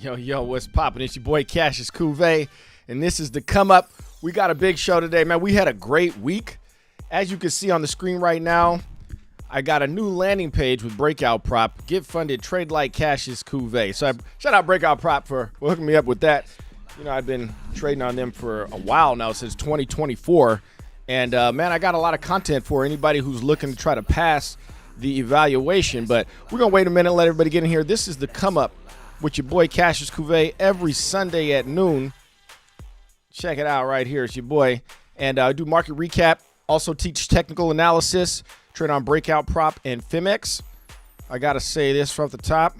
Yo, what's poppin'? It's your boy Cassius Cuvée, and this is the come up. We got a big show today, man. We had a great week. As you can see on the screen right now, I got a new landing page with Breakout Prop. Get funded, trade like Cassius Cuvée. So shout out Breakout Prop for hooking me up with that. You know, I've been trading on them for a while now, since 2024. And, man, I got a lot of content for anybody who's looking to try to pass the evaluation. But we're going to wait a minute and let everybody get in here. This is the come up with your boy Cassius Cuvée every Sunday at noon. Check it out right here. It's your boy. And I do market recap. Also teach technical analysis. Trade on Breakout Prop and Phemex. I got to say this from the top.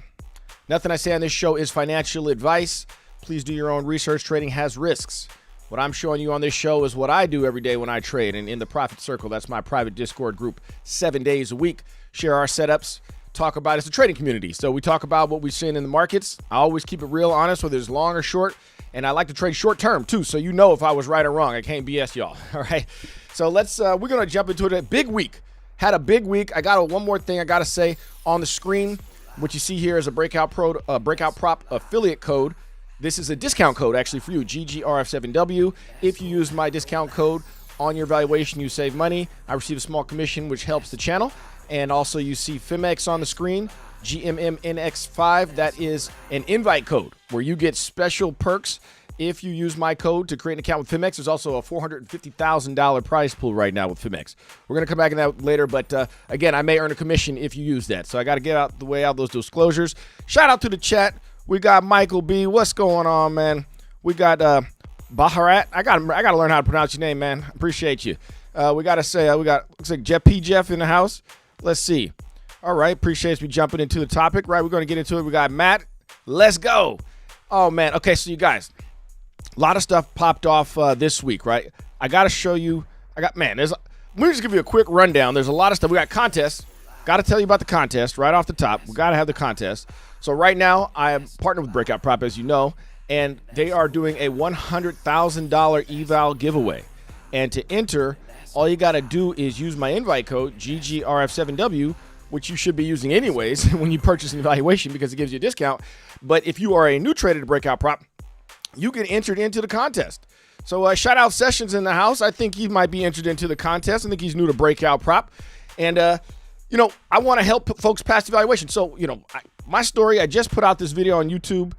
Nothing I say on this show is financial advice. Please do your own research. Trading has risks. What I'm showing you on this show is what I do every day when I trade. And in the Profit Circle, that's my private Discord group, 7 days a week. Share our setups. Talk about it's a trading community. So we talk about what we've seen in the markets. I always keep it real honest, whether it's long or short. And I like to trade short term too. So you know if I was right or wrong. I can't BS y'all. All right. So we're going to jump into it. A big week. Had a big week. I got one more thing I got to say on the screen. What you see here is a Breakout Prop affiliate code. This is a discount code actually for you, GGRF7W. If you use my discount code on your valuation, you save money. I receive a small commission, which helps the channel. And also you see Phemex on the screen, GMMNX5. That is an invite code where you get special perks if you use my code to create an account with Phemex. There's also a $450,000 prize pool right now with Phemex. We're going to come back to that later, but again, I may earn a commission if you use that. So I got to get out the way out those disclosures. Shout out to the chat. We got Michael B. What's going on, man? We got Baharat. I got to learn how to pronounce your name, man. Appreciate you. We got to say we got looks like Jeff in the house. Let's see. All right, appreciate me jumping into the topic. Right, we're going to get into it. We got Matt. Let's go. Oh man. Okay, so you guys, a lot of stuff popped off this week, right? I got to show you. Let me just give you a quick rundown. There's a lot of stuff. We got contests. Got to tell you about the contest right off the top. We got to have the contest. So right now, I am partnered with Breakout Prop, as you know, and they are doing a $100,000 eval giveaway. And to enter, all you got to do is use my invite code, GGRF7W, which you should be using anyways when you purchase an evaluation because it gives you a discount. But if you are a new trader to Breakout Prop, you get entered into the contest. So shout out Sessions in the house. I think he might be entered into the contest. I think he's new to Breakout Prop. And, I want to help folks pass the evaluation. So, my story, I just put out this video on YouTube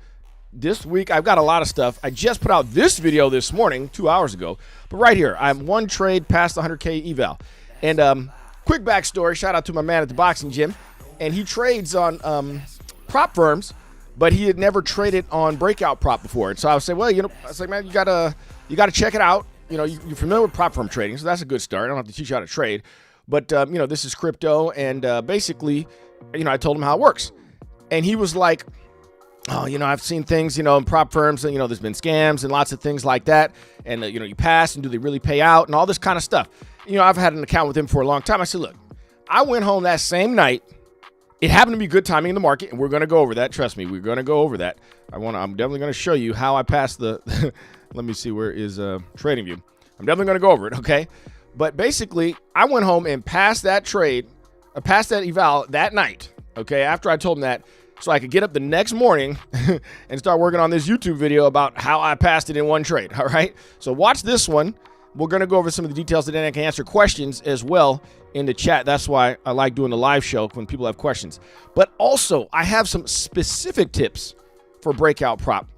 this week. I've got a lot of stuff. I just put out this video this morning, 2 hours ago. But right here, I'm one trade past the 100K eval. And quick backstory, shout out to my man at the boxing gym. And he trades on prop firms, but he had never traded on Breakout Prop before. And so I was saying, well, I was like, man, you gotta check it out. You're familiar with prop firm trading, so that's a good start. I don't have to teach you how to trade. But, this is crypto. And basically, I told him how it works. And he was like, oh, I've seen things, in prop firms, and, there's been scams and lots of things like that. And, you pass and do they really pay out and all this kind of stuff. I've had an account with him for a long time. I said, look, I went home that same night. It happened to be good timing in the market, and we're going to go over that. Trust me, we're going to go over that. I'm definitely going to show you how I passed the, let me see, where is Trading View? I'm definitely going to go over it, okay? But basically, I went home and passed that trade, passed that eval that night, okay, after I told him that, so I could get up the next morning and start working on this YouTube video about how I passed it in one trade, all right? So watch this one. We're going to go over some of the details, and then I can answer questions as well in the chat. That's why I like doing the live show when people have questions. But also, I have some specific tips for Breakout Prop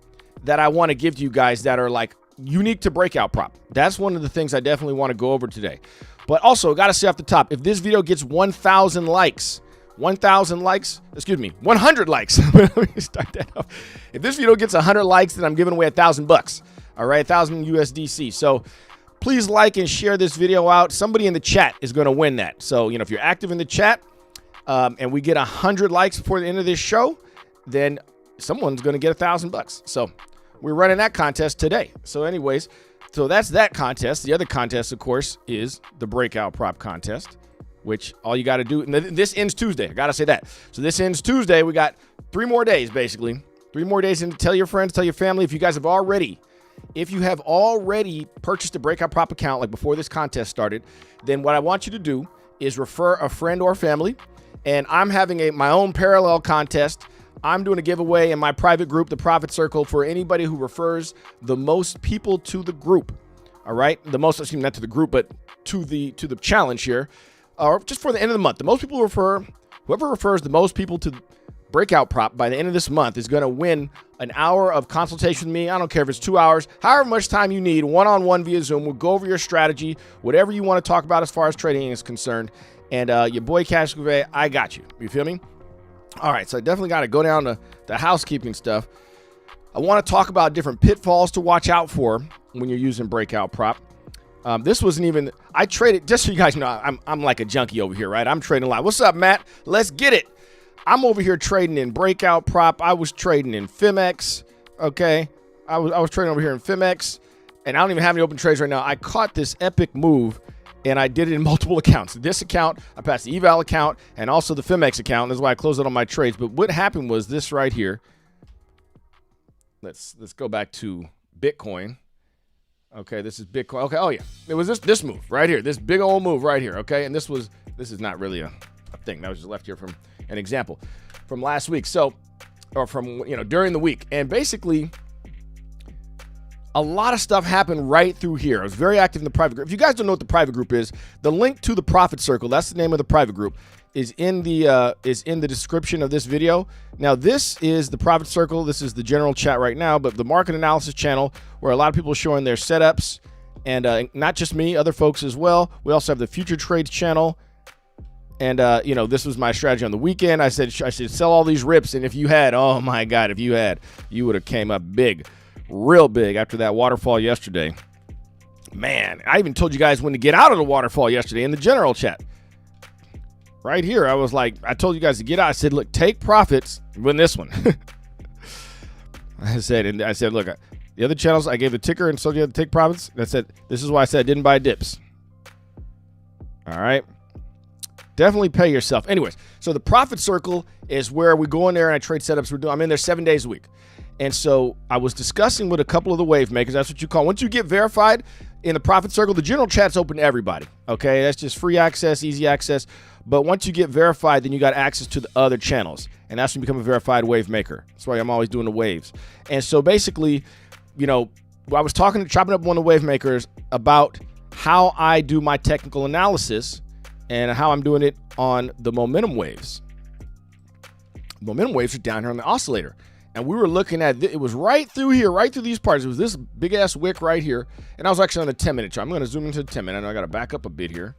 that I want to give to you guys that are like unique to Breakout Prop. That's one of the things I definitely want to go over today. But also, got to say off the top, if this video gets 1,000 likes, 100 likes. Let me start that off. If this video gets 100 likes, then I'm giving away $1,000. All right, 1,000 USDC. So please like and share this video out. Somebody in the chat is going to win that. So, if you're active in the chat and we get 100 likes before the end of this show, then someone's going to get $1,000. So we're running that contest today. So anyways, so that's that contest. The other contest, of course, is the Breakout Prop contest, which all you got to do, and this ends Tuesday. I got to say that. So this ends Tuesday. We got 3 more days, basically. 3 more days, and tell your friends, tell your family. If you have already purchased a Breakout Prop account, like before this contest started, then what I want you to do is refer a friend or family. And I'm having my own parallel contest I'm doing a giveaway in my private group, the Profit Circle, for anybody who refers the most people to the group. All right, the most, excuse me, not to the group, but to the challenge here, or just for the end of the month. The most people whoever refers the most people to Breakout Prop by the end of this month is going to win an hour of consultation with me. I don't care if it's 2 hours, however much time you need, one-on-one via Zoom. We'll go over your strategy, whatever you want to talk about as far as trading is concerned. And your boy Cassius Cuvée, I got you. You feel me? All right, so I definitely got to go down to the housekeeping stuff. I want to talk about different pitfalls to watch out for when you're using Breakout Prop. This wasn't even, I traded, just so you guys know, I'm like a junkie over here, right? I'm trading a lot. What's up, Matt? Let's get it. I'm over here trading in Breakout Prop. I was trading in Phemex, okay? I was trading over here in Phemex, and I don't even have any open trades right now. I caught this epic move, and I did it in multiple accounts. This account, I passed the eval account, and also the Phemex account. That's why I closed out on my trades. But what happened was this right here. Let's go back to Bitcoin. Okay, this is Bitcoin. Okay, oh yeah, it was this move right here, this big old move right here. Okay, and this is not really a thing. That was just left here from an example from last week. So, or from during the week, and basically a lot of stuff happened right through here. I was very active in the private group. If you guys don't know what the private group is, the link to the Profit Circle, that's the name of the private group, is in the description of this video. Now, this is the Profit Circle. This is the general chat right now, but the market analysis channel where a lot of people are showing their setups, and not just me, other folks as well. We also have the Future Trades channel. And, this was my strategy on the weekend. I said I should sell all these rips. And if you had, oh my God, if you had, you would have came up big, real big after that waterfall yesterday. Man, I even told you guys when to get out of the waterfall yesterday in the general chat. Right here, I was like, I told you guys to get out. I said, look, take profits, win this one. I said, look, the other channels, I gave the ticker and told you to take profits. And I said, this is why I said I didn't buy dips. All right. Definitely pay yourself. Anyways, so the Profit Circle is where we go in there and I trade setups. I'm in there 7 days a week. And so I was discussing with a couple of the wave makers. That's what you call. Once you get verified in the Profit Circle, the general chat's open to everybody. Okay, that's just free access, easy access. But once you get verified, then you got access to the other channels. And that's when you become a verified wave maker. That's why I'm always doing the waves. And so basically, I was chopping up one of the wave makers about how I do my technical analysis and how I'm doing it on the momentum waves. Momentum waves are down here on the oscillator. And we were looking at, it was right through here, right through these parts. It was this big-ass wick right here. And I was actually on the 10-minute chart. I'm going to zoom into the 10-minute. I know I got to back up a bit here.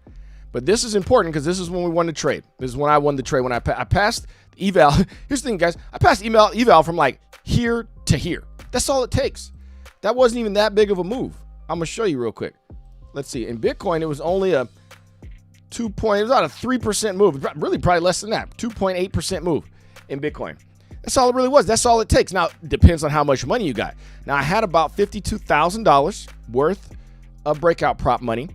But this is important because this is when we won the trade. This is when I won the trade. When I passed the eval. Here's the thing, guys. I passed eval from like here to here. That's all it takes. That wasn't even that big of a move. I'm going to show you real quick. Let's see. In Bitcoin, it was only a it was not a 3% move. Really, probably less than that. 2.8% move in Bitcoin. That's all it really was. That's all it takes. Now, it depends on how much money you got. Now, I had about $52,000 worth of Breakout Prop money.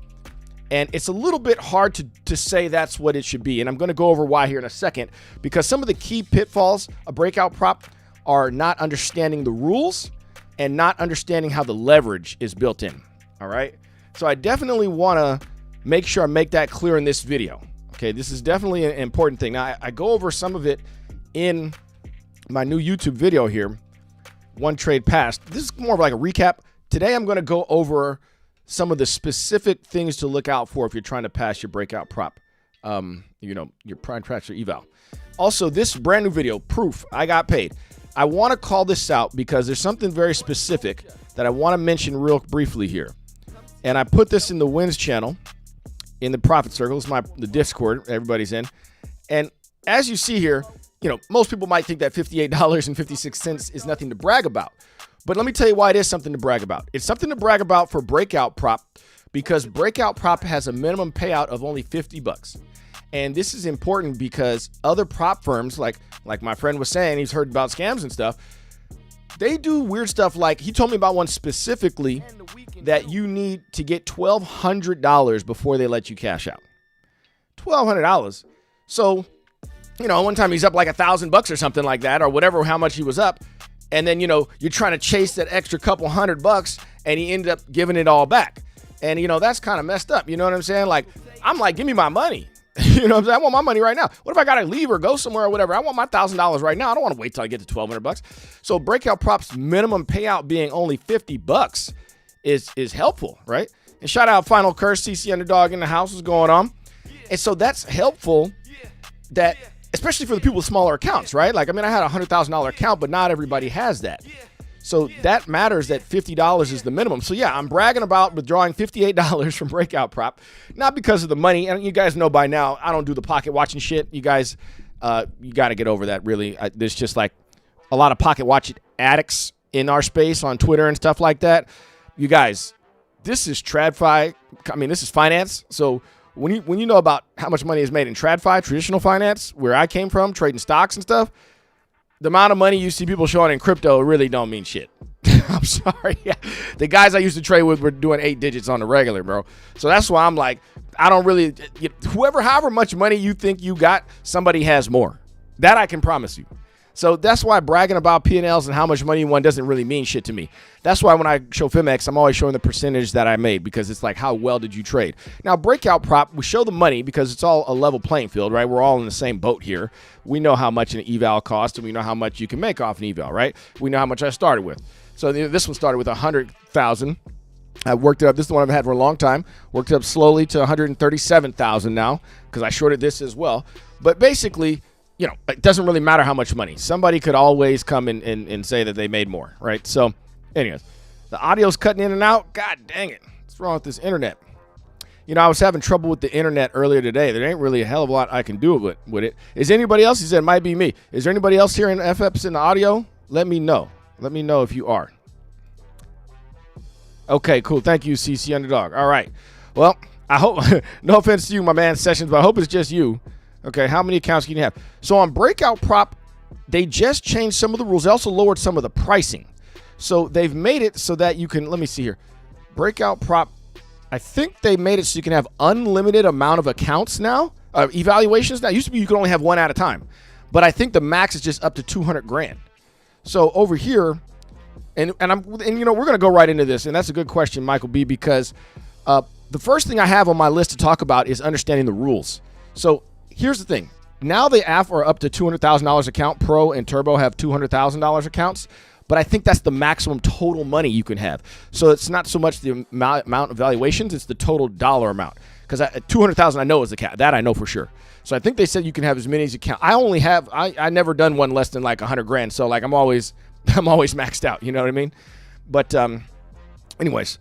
And it's a little bit hard to say that's what it should be. And I'm going to go over why here in a second. Because some of the key pitfalls of Breakout Prop are not understanding the rules and not understanding how the leverage is built in. All right? So I definitely want to make sure I make that clear in this video. Okay, this is definitely an important thing. Now, I go over some of it in my new YouTube video here, One Trade Past. This is more of like a recap. Today, I'm going to go over some of the specific things to look out for if you're trying to pass your Breakout Prop, your prime transfer eval. Also, this brand new video, proof, I got paid. I want to call this out because there's something very specific that I want to mention real briefly here. And I put this in the Wins channel in the Profit Circle. It's the Discord everybody's in. And as you see here, most people might think that $58.56 is nothing to brag about. But let me tell you why it is something to brag about. It's something to brag about for Breakout Prop because Breakout Prop has a minimum payout of only $50. And this is important because other prop firms, like my friend was saying, he's heard about scams and stuff. They do weird stuff like, he told me about one specifically that you need to get $1,200 before they let you cash out. $1,200. So, one time he's up like $1,000 or something like that, or whatever, how much he was up. And then, you're trying to chase that extra couple $100 and he ended up giving it all back. And, that's kind of messed up. You know what I'm saying? Like, I'm like, give me my money. You know what I'm saying? I want my money right now. What if I got to leave or go somewhere or whatever? I want my $1,000 right now. I don't want to wait till I get to $1,200. So Breakout Prop's minimum payout being only $50 is helpful, right? And shout out Final Curse, CC Underdog in the house. What's going on? And so that's helpful, that especially for the people with smaller accounts, right? Like, I mean, I had a $100,000 account, but not everybody has that. So that matters, that $50 is the minimum. So yeah, I'm bragging about withdrawing $58 from Breakout Prop, not because of the money. And you guys know by now, I don't do the pocket watching shit. You guys, you got to get over that, really. There's just like a lot of pocket watching addicts in our space on Twitter and stuff like that. You guys, this is TradFi. I mean, this is finance. So when you know about how much money is made in TradFi, traditional finance, where I came from, trading stocks and stuff, the amount of money you see people showing in crypto really don't mean shit. I'm sorry. Yeah. The guys I used to trade with were doing 8 digits on the regular, bro. So that's why I'm like, I don't really, however much money you think you got, somebody has more. That I can promise you. So that's why bragging about P&Ls and how much money you won doesn't really mean shit to me. That's why when I show Phemex, I'm always showing the percentage that I made, because it's like, how well did you trade? Now, Breakout Prop, we show the money because it's all a level playing field, right? We're all in the same boat here. We know how much an eval costs, and we know how much you can make off an eval, right? We know how much I started with. So this one started with 100,000. I worked it up. This is the one I've had for a long time. Worked it up slowly to 137,000 now, because I shorted this as well. But basically, you know, it doesn't really matter how much money. Somebody could always come and say that they made more, right? So, anyways, the audio's cutting in and out. God dang it. What's wrong with this internet? You know, I was having trouble with the internet earlier today. There ain't really a hell of a lot I can do with it. Is anybody else? He said it might be me. Is there anybody else here in FFs in the audio? Let me know. Let me know if you are. Okay, cool. Thank you, CC Underdog. All right. Well, I hope, no offense to you, my man, Sessions, but I hope it's just you. Okay, how many accounts can you have? So on Breakout Prop, they just changed some of the rules. They also lowered some of the pricing. So they've made it so that you can, let me see here. Breakout Prop, I think they made it so you can have unlimited amount of accounts now, evaluations now. It used to be you could only have one at a time. But I think the max is just up to 200 grand. So over here, and you know, we're going to go right into this, and that's a good question, Michael B, because the first thing I have on my list to talk about is understanding the rules. So here's the thing. Now the AF are up to $200,000 account. Pro and Turbo have $200,000 accounts, but I think that's the maximum total money you can have. So it's not so much the amount of valuations, it's the total dollar amount. Because 200,000 I know is the cap. That I know for sure. So I think they said you can have as many as you count. I never done one less than like 100 grand. So like I'm always maxed out. You know what I mean? But anyways,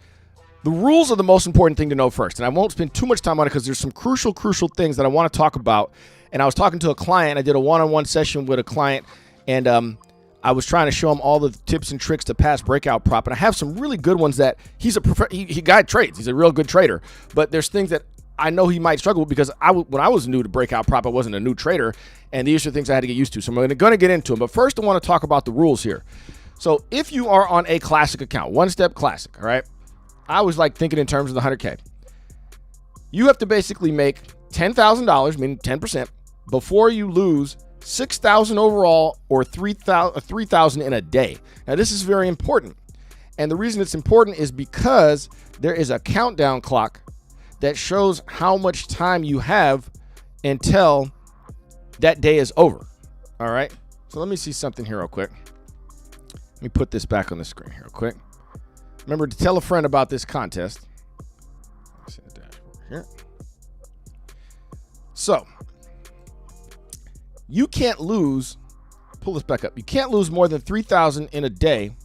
the rules are the most important thing to know first. And I won't spend too much time on it because there's some crucial things that I want to talk about. And I was talking to a client. I did a one-on-one session with a client, and I was trying to show him all the tips and tricks to pass Breakout Prop. And I have some really good ones that he guy trades. He's a real good trader. But there's things that I know he might struggle with because when I was new to Breakout Prop, I wasn't a new trader. And these are things I had to get used to. So I'm going to get into them. But first, I want to talk about the rules here. So if you are on a classic account, one-step classic, all right? I was like thinking in terms of the 100K. You have to basically make $10,000, meaning 10%, before you lose $6,000 overall or $3,000 in a day. Now, this is very important. And the reason it's important is because there is a countdown clock that shows how much time you have until that day is over. All right. So let me see something here real quick. Let me put this back on the screen here real quick. Remember to tell a friend about this contest. Let's see the dashboard here. So you can't lose, pull this back up. You can't lose more than 3,000 in a day.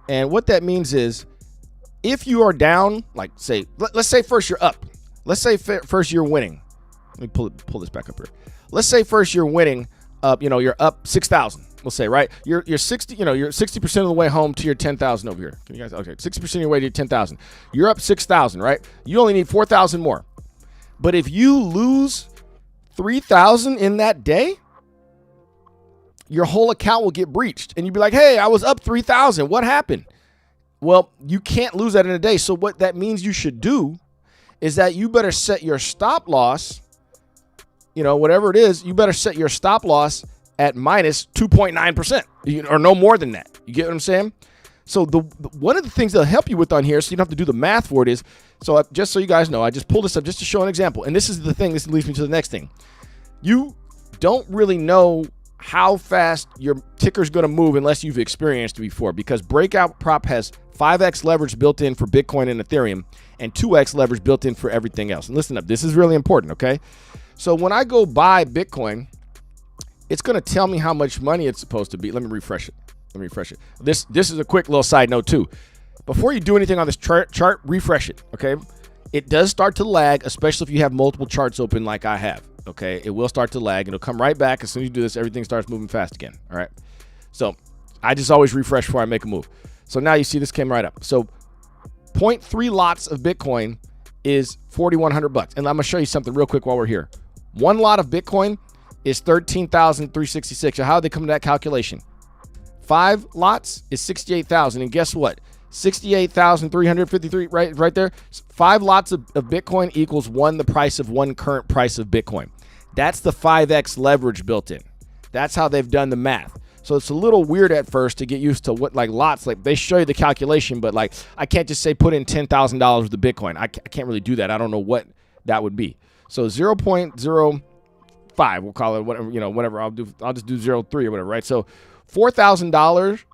And what that means is if you are down, like say, let's say first you're up. Let's say first you're winning. Let me pull this back up here. Let's say first you're winning up, you're up 6,000. We'll say, right? You're 60, you're 60% of the way home to your 10,000 over here. Can you guys, okay, 60% of your way to your 10,000. You're up 6,000, right? You only need 4,000 more. But if you lose 3,000 in that day, your whole account will get breached. And you'd be like, hey, I was up 3,000. What happened? Well, you can't lose that in a day. So what that means you should do is that you better set your stop loss, whatever it is, you better set your stop loss at minus 2.9% or no more than that. You get what I'm saying? So one of the things they'll help you with on here, so you don't have to do the math for it, is, so just so you guys know, I just pulled this up just to show an example. And this is the thing, this leads me to the next thing. You don't really know how fast your ticker's going to move unless you've experienced it before, because Breakout Prop has 5x leverage built in for Bitcoin and Ethereum and 2x leverage built in for everything else. And listen up, this is really important, okay? So when I go buy Bitcoin, it's going to tell me how much money it's supposed to be. Let me refresh it. This is a quick little side note too. Before you do anything on this chart, refresh it, okay? It does start to lag, especially if you have multiple charts open like I have, okay? It will start to lag. It'll come right back. As soon as you do this, everything starts moving fast again, all right? So I just always refresh before I make a move. So now you see this came right up. So 0.3 lots of Bitcoin is $4,100. And I'm gonna show you something real quick while we're here. One lot of Bitcoin is 13,366. So how did they come to that calculation? 5 lots is 68,000. And guess what? 68,353 right there. 5 lots of Bitcoin equals the price of one current price of Bitcoin. That's the 5x leverage built in. That's how they've done the math. So it's a little weird at first to get used to what, like, lots, like they show you the calculation, but like I can't just say put in $10,000 worth of Bitcoin. I can't really do that. I don't know what that would be. So 0.05, we'll call it whatever, whatever. I'll just do 0.3 or whatever, right? So $4,000,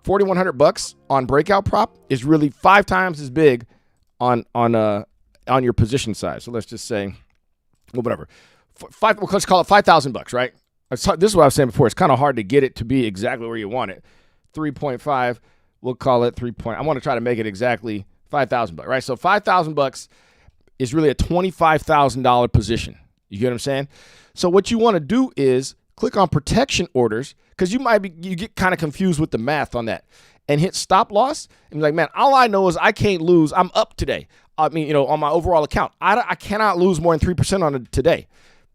$4,100 on Breakout Prop is really 5 times as big on your position size. So let's just say, well, whatever, let's call it $5,000, right? This is what I was saying before. It's kind of hard to get it to be exactly where you want it. 3.5, we'll call it 3. I want to try to make it exactly $5,000, right? So $5,000 is really a $25,000 position. You get what I'm saying? So what you want to do is click on protection orders, because you get kind of confused with the math on that, and hit stop loss. And be like, man, all I know is I can't lose. I'm up today. I mean, on my overall account, I cannot lose more than 3% on it today.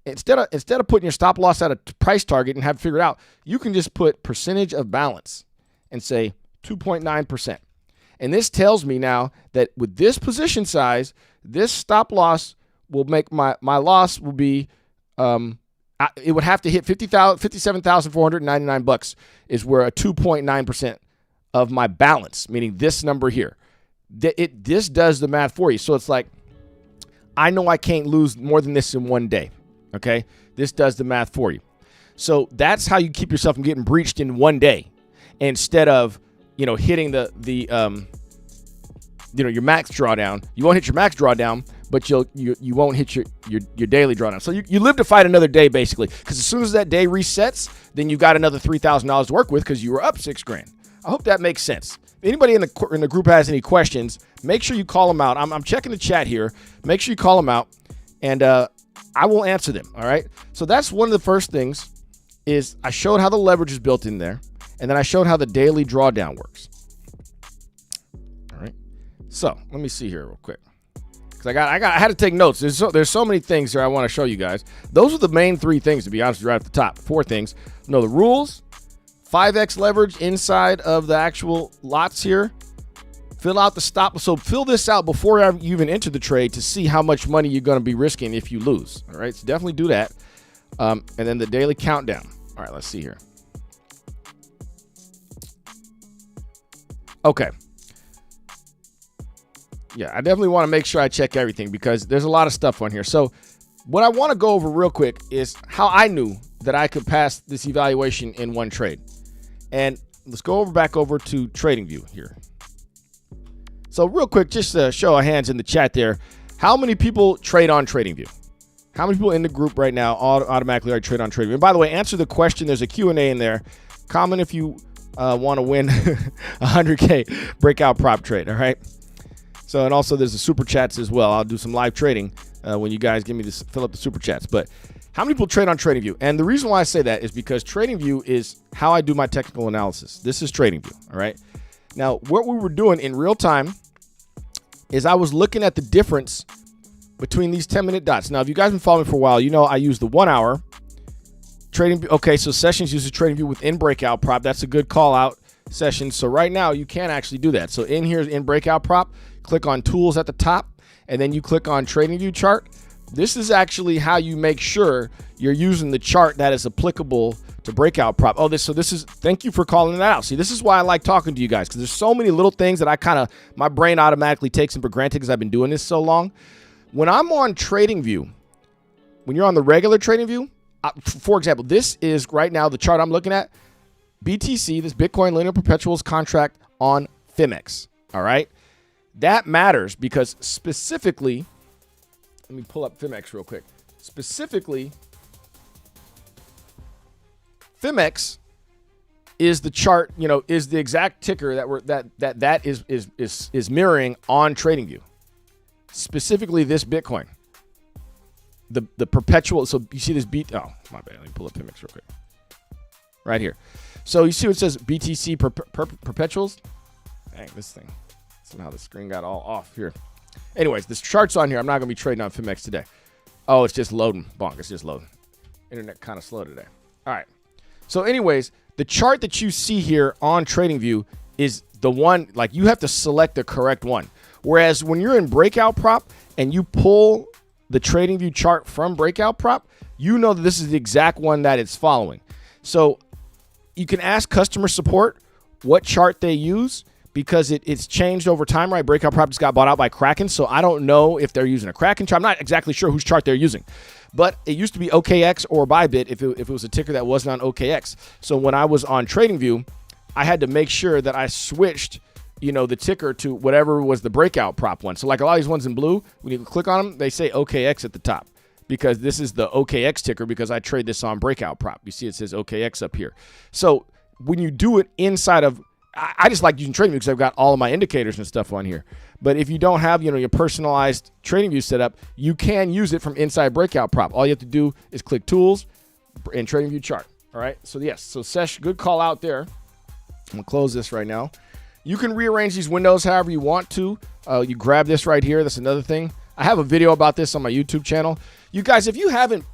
Instead of putting your stop loss at a price target and have it figured out, you can just put percentage of balance and say 2.9%. And this tells me now that with this position size, this stop loss will make my loss will be, it would have to hit $57,499 is where a 2.9% of my balance, meaning this number here. This does the math for you. So it's like, I know I can't lose more than this in one day. Okay, this does the math for you. So that's how you keep yourself from getting breached in one day, instead of hitting your max drawdown. You won't hit your max drawdown, but you won't hit your daily drawdown. So you live to fight another day, basically, because as soon as that day resets, then you got another $3,000 to work with because you were up $6,000. I hope that makes sense. If anybody in the group has any questions, make sure you call them out. I'm checking the chat here. Make sure you call them out, and I will answer them, all right? So that's one of the first things, is I showed how the leverage is built in there, and then I showed how the daily drawdown works. All right? So let me see here real quick, because I had to take notes. There's so many things here I want to show you guys. Those are the main 3 things, to be honest with you, right at the top. 4 things. Know the rules, 5x leverage inside of the actual lots here. Fill out the stop. So fill this out before you even enter the trade to see how much money you're going to be risking if you lose. All right, so definitely do that. And then the daily countdown. All right, let's see here. Okay. Yeah, I definitely want to make sure I check everything, because there's a lot of stuff on here. So what I want to go over real quick is how I knew that I could pass this evaluation in one trade. And let's go back over to TradingView here. So real quick, just a show of hands in the chat there. How many people trade on TradingView? How many people in the group right now automatically trade on TradingView? And by the way, answer the question. There's a Q&A in there. Comment if you want to win a 100K breakout prop trade, all right? So, and also there's the super chats as well. I'll do some live trading when you guys give me this, fill up the super chats. But how many people trade on TradingView? And the reason why I say that is because TradingView is how I do my technical analysis. This is TradingView, all right? Now, what we were doing in real time is I was looking at the difference between these 10-minute dots. Now, if you guys have been following me for a while, you know I use the 1 hour trading. Okay, so Sessions uses TradingView within Breakout Prop. That's a good call out session. So right now, you can actually do that. So in here, in Breakout Prop, click on Tools at the top, and then you click on TradingView chart. This is actually how you make sure you're using the chart that is applicable to breakout prop. Thank you for calling that out. See, this is why I like talking to you guys, because there's so many little things that my brain automatically takes them for granted because I've been doing this so long. When I'm on TradingView, when you're on the regular TradingView, for example, this is right now the chart I'm looking at, BTC, this Bitcoin Linear Perpetuals contract on Phemex, all right? That matters because specifically, let me pull up Phemex real quick. Specifically, Phemex is the chart, is the exact ticker that is mirroring on TradingView. Specifically, this Bitcoin, the perpetual. So you see this oh my bad. Let me pull up Phemex real quick. Right here. So you see what it says BTC perpetuals. Dang, this thing. Somehow the screen got all off here. Anyways, this chart's on here. I'm not gonna be trading on Phemex today. Oh, it's just loading. Bonk. It's just loading. Internet kind of slow today. All right. So anyways, the chart that you see here on TradingView is the one, like you have to select the correct one. Whereas when you're in Breakout Prop and you pull the TradingView chart from Breakout Prop, you know that this is the exact one that it's following. So you can ask customer support what chart they use because it's changed over time, right? Breakout Prop just got bought out by Kraken, so I don't know if they're using a Kraken chart. I'm not exactly sure whose chart they're using. But it used to be OKX or Bybit if it was a ticker that wasn't on OKX. So when I was on TradingView, I had to make sure that I switched, the ticker to whatever was the Breakout Prop one. So like a lot of these ones in blue, when you click on them, they say OKX at the top because this is the OKX ticker because I trade this on Breakout Prop. You see it says OKX up here. So when you do it inside of, I just like using TradingView because I've got all of my indicators and stuff on here. But if you don't have, your personalized TradingView setup, you can use it from inside Breakout Prop. All you have to do is click Tools and TradingView Chart. All right. So yes. So Sesh, good call out there. I'm gonna close this right now. You can rearrange these windows however you want to. You grab this right here. That's another thing. I have a video about this on my YouTube channel. You guys, if you haven't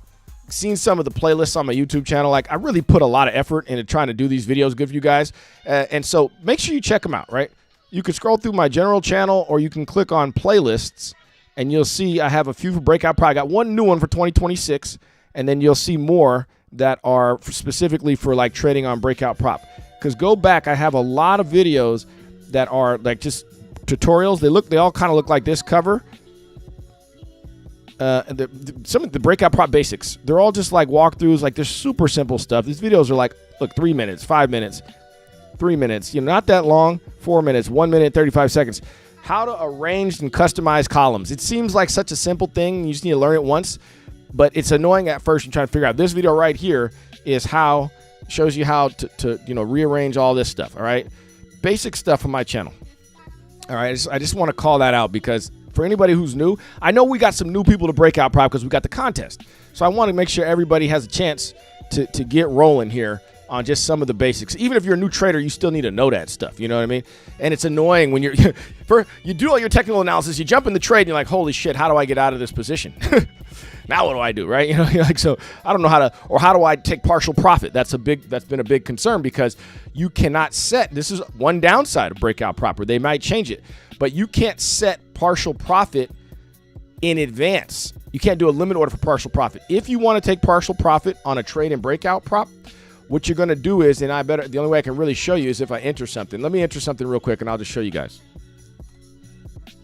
seen some of the playlists on my YouTube channel, like I really put a lot of effort into trying to do these videos good for you guys. And so make sure you check them out, right? You can scroll through my general channel or you can click on playlists and you'll see I have a few for Breakout Prop. I got one new one for 2026 and then you'll see more that are specifically for like trading on Breakout Prop. Because go back, I have a lot of videos that are like just tutorials. They all kind of look like this cover. Some of the Breakout Prop basics, they're all just like walkthroughs, like they're super simple stuff. These videos are like, look, 3 minutes, 5 minutes, 3 minutes, not that long, 4 minutes, 1 minute, 35 seconds. How to arrange and customize columns. It seems like such a simple thing. You just need to learn it once, but it's annoying at first. You're trying to figure out. This video right here is shows you how to rearrange all this stuff. All right. Basic stuff on my channel. All right. I just want to call that out because for anybody who's new, I know we got some new people to Breakout Prop because we got the contest. So I want to make sure everybody has a chance to get rolling here on just some of the basics. Even if you're a new trader, you still need to know that stuff. You know what I mean? And it's annoying when you do all your technical analysis, you jump in the trade, and you're like, holy shit, how do I get out of this position? Now what do I do, right? You're like, so I don't know how do I take partial profit? That's been a big concern because you cannot set, this is one downside of Breakout Prop, they might change it, but you can't set partial profit in advance. You can't do a limit order for partial profit. If you want to take partial profit on a trade in Breakout Prop, what you're going to do is, the only way I can really show you is if I enter something. Let me enter something real quick and I'll just show you guys.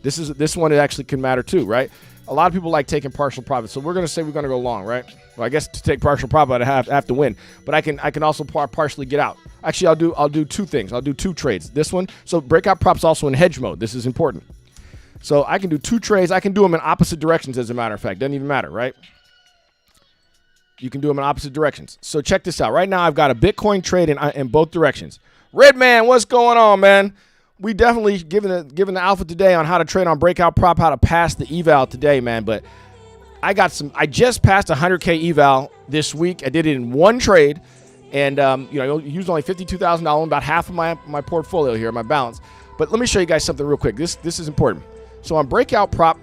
This one, it actually can matter too, right? A lot of people like taking partial profit. So we're going to say we're going to go long, right? Well, I guess to take partial profit, I have to win, but I can also partially get out. Actually, I'll do two things. I'll do two trades. This one, so Breakout Prop's also in hedge mode. This is important. So I can do two trades. I can do them in opposite directions, as a matter of fact. Doesn't even matter, right? You can do them in opposite directions. So check this out. Right now, I've got a Bitcoin trade in both directions. Redman, what's going on, man? We definitely given the alpha today on how to trade on Breakout Prop, how to pass the eval today, man. But I just passed 100K eval this week. I did it in one trade, and used only $52,000, about half of my portfolio here, my balance. But let me show you guys something real quick. This is important. So on Breakout Prop,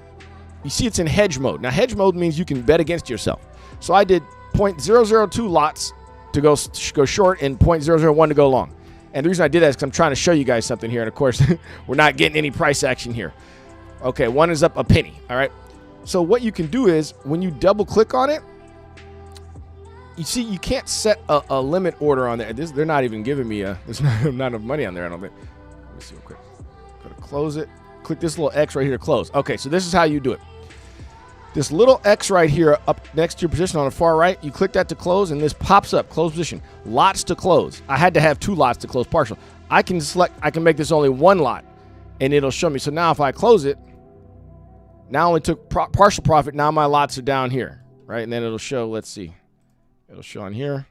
you see it's in hedge mode. Now hedge mode means you can bet against yourself. So I did 0.002 lots to go short and 0.001 to go long. And the reason I did that is because I'm trying to show you guys something here. And of course, we're not getting any price action here. Okay, one is up a penny. All right. So what you can do is when you double click on it, you see you can't set a limit order on there. They're not even giving me there's not enough money on there, I don't think. Let me see real quick. Go to close it. Click this little X right here to close. Okay, so this is how you do it. This little X right here up next to your position on the far right, you click that to close, and this pops up, close position. Lots to close. I had to have 2 lots to close partial. I can make this only 1 lot, and it'll show me. So now if I close it, now I only took partial profit. Now my lots are down here, right? And then it'll show, let's see. It'll show on here,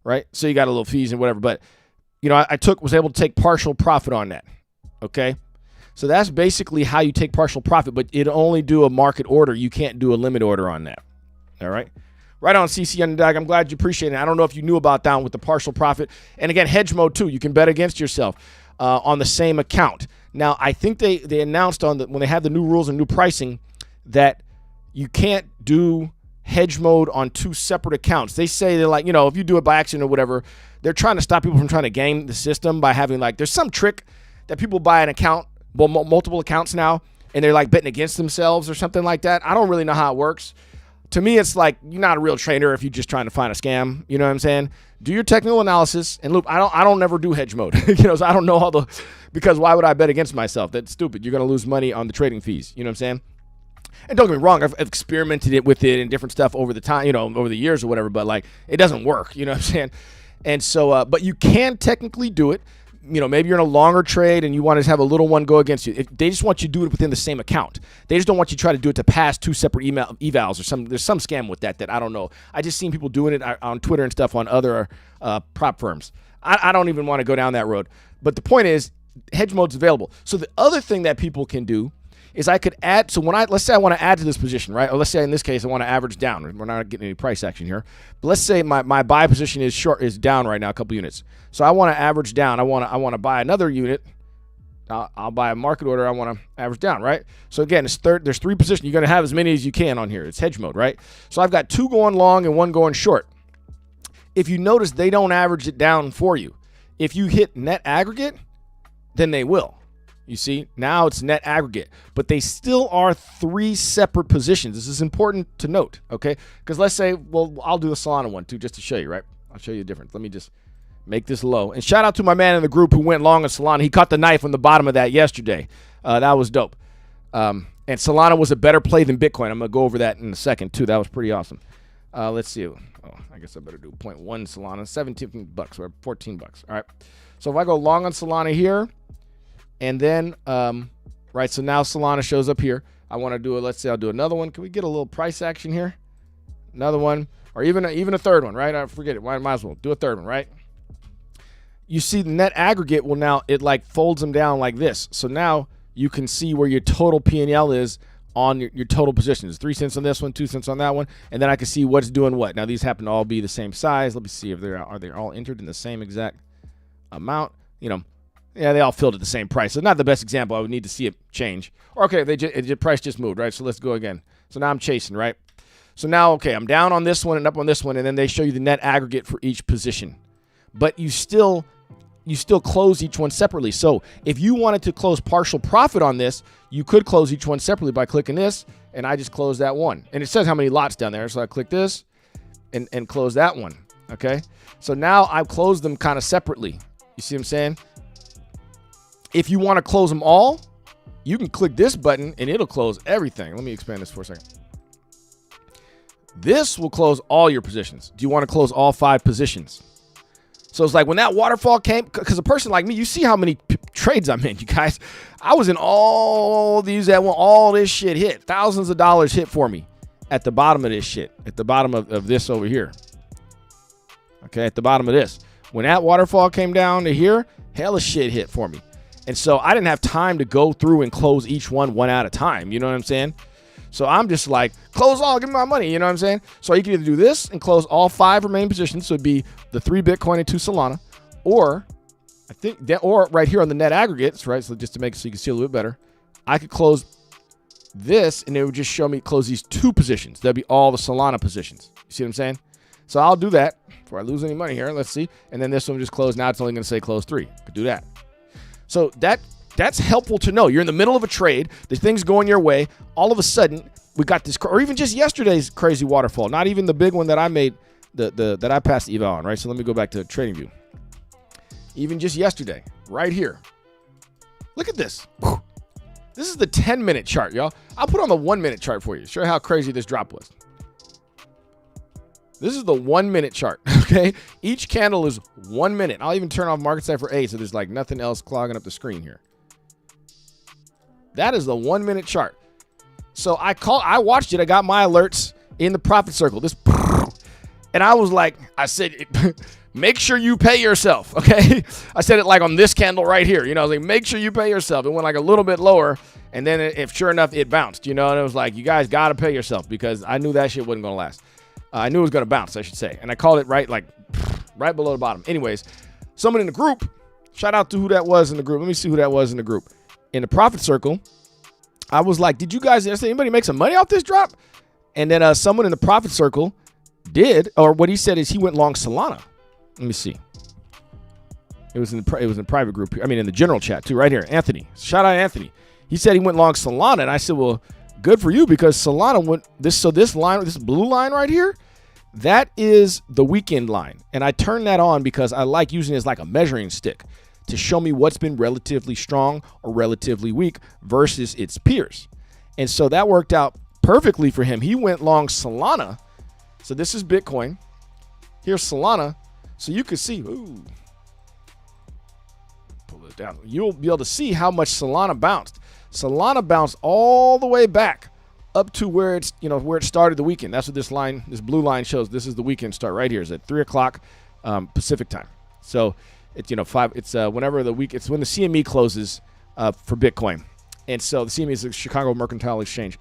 right? So you got a little fees and whatever. But, you know, I was able to take partial profit on that, okay? So that's basically how you take partial profit, but it'll only do a market order. You can't do a limit order on that, all right? Right on, CC Underdog. I'm glad you appreciate it. I don't know if you knew about that with the partial profit. And, again, hedge mode, too. You can bet against yourself on the same account. Now, I think they announced when they have the new rules and new pricing that you can't do hedge mode on 2 separate accounts. They say they're like, you know, if you do it by accident or whatever, they're trying to stop people from trying to game the system by having there's some trick that people buy an account, multiple accounts now, and they're like betting against themselves or something like that. I don't really know how it works. To me, it's like you're not a real trader if you're just trying to find a scam. You know what I'm saying? Do your technical analysis. And look, I don't never do hedge mode. You know, so I don't know because why would I bet against myself? That's stupid. You're going to lose money on the trading fees. You know what I'm saying? And don't get me wrong, I've experimented with it and different stuff over the time, you know, over the years or whatever, but it doesn't work, you know what I'm saying? And so, but you can technically do it. You know, maybe you're in a longer trade and you want to have a little one go against you. They just want you to do it within the same account. They just don't want you to try to do it to pass 2 separate evals or there's some scam with that I don't know. I just seen people doing it on Twitter and stuff on other prop firms. I don't even want to go down that road. But the point is, hedge mode's available. So the other thing that people can do is I could add, so let's say I want to add to this position, right? Or let's say in this case I want to average down. We're not getting any price action here. But let's say my buy position is down right now, a couple units. So I want to average down. I want to buy another unit. I'll buy a market order. I want to average down, right? So again, there's 3 positions. You're going to have as many as you can on here. It's hedge mode, right? So I've got 2 going long and 1 going short. If you notice, they don't average it down for you. If you hit net aggregate, then they will. You see, now it's net aggregate, but they still are 3 separate positions. This is important to note, okay? Because let's say, well, I'll do the Solana one too, just to show you, right? I'll show you the difference. Let me just make this low. And shout out to my man in the group who went long on Solana. He caught the knife on the bottom of that yesterday. That was dope. And Solana was a better play than Bitcoin. I'm going to go over that in a second too. That was pretty awesome. Let's see. Oh, I guess I better do 0.1 Solana, $17 or $14. All right. So if I go long on Solana here, and then, right, so now Solana shows up here. I want to do it. Let's say I'll do another one. Can we get a little price action here? Another one, or even a third one, right? I forget it. Might as well do a third one, right? You see the net aggregate will now, it folds them down like this. So now you can see where your total P&L is on your total positions. 3 cents on this one, 2 cents on that one, and then I can see what's doing what. Now these happen to all be the same size. Let me see if are they all entered in the same exact amount. You know, yeah, they all filled at the same price. So not the best example. I would need to see it change. Or okay, the price just moved, right? So let's go again. So now I'm chasing, right? So now, okay, I'm down on this one and up on this one, and then they show you the net aggregate for each position. But you still close each one separately. So if you wanted to close partial profit on this, you could close each one separately by clicking this, and I just closed that one. And it says how many lots down there. So I click this and close that one, okay? So now I've closed them kind of separately. You see what I'm saying? If you want to close them all, you can click this button and it'll close everything. Let me expand this for a second. This will close all your positions. Do you want to close all 5 positions? So it's like when that waterfall came, because a person like me, you see how many trades I'm in, you guys. I was in all these that one, all this shit hit. Thousands of dollars hit for me at the bottom of this shit, at the bottom of this over here. Okay, at the bottom of this. When that waterfall came down to here, hella shit hit for me. And so I didn't have time to go through and close each one at a time. You know what I'm saying? So I'm just like, close all, give me my money. You know what I'm saying? So you can either do this and close all 5 remaining positions. So it'd be the 3 Bitcoin and 2 Solana. Or I think that, or right here on the net aggregates, right? So just to make it so you can see a little bit better, I could close this and it would just show me close these 2 positions. That'd be all the Solana positions. You see what I'm saying? So I'll do that before I lose any money here. Let's see. And then this one just close. Now it's only going to say close 3. I could do that. So that that's helpful to know. You're in the middle of a trade. The thing's going your way. All of a sudden, we got this, or even just yesterday's crazy waterfall. Not even the big one that I made, that I passed the eval on, right? So let me go back to TradingView. Even just yesterday, right here. Look at this. This is the 10-minute chart, y'all. I'll put on the 1-minute chart for you. Show you how crazy this drop was. This is the 1-minute chart, okay? Each candle is 1 minute. I'll even turn off Market Cipher 8 so there's like nothing else clogging up the screen here. That is the 1-minute chart. So I watched it. I got my alerts in the profit circle. And I was like, I said, make sure you pay yourself, okay? I said it like on this candle right here. You know, I was like, make sure you pay yourself. It went like a little bit lower, and then if sure enough, it bounced, you know? And it was like, you guys got to pay yourself because I knew that shit wasn't going to last. I knew it was going to bounce, I should say. And I called it right below the bottom. Anyways, someone in the group, shout out to who that was in the group. Let me see who that was in the group. In the profit circle, I was like, did you guys, anybody make some money off this drop? And then someone in the profit circle did, or what he said is he went long Solana. Let me see. It was in the private group. I mean, in the general chat too, right here. Anthony, shout out Anthony. He said he went long Solana, and I said, well, good for you because Solana went this. So this line, this blue line right here, that is the weekend line, and I turned that on because I like using it as like a measuring stick to show me what's been relatively strong or relatively weak versus its peers. And so that worked out perfectly for him. He went long Solana. So this is Bitcoin. Here's Solana. So you can see, ooh, pull it down. You'll be able to see how much Solana bounced. Solana bounced all the way back up to where it's, where it started the weekend. That's what this line, this blue line shows. This is the weekend start right here. It's at 3 o'clock Pacific time. So it's, whenever the week, it's when the CME closes for Bitcoin. And so the CME is the Chicago Mercantile Exchange.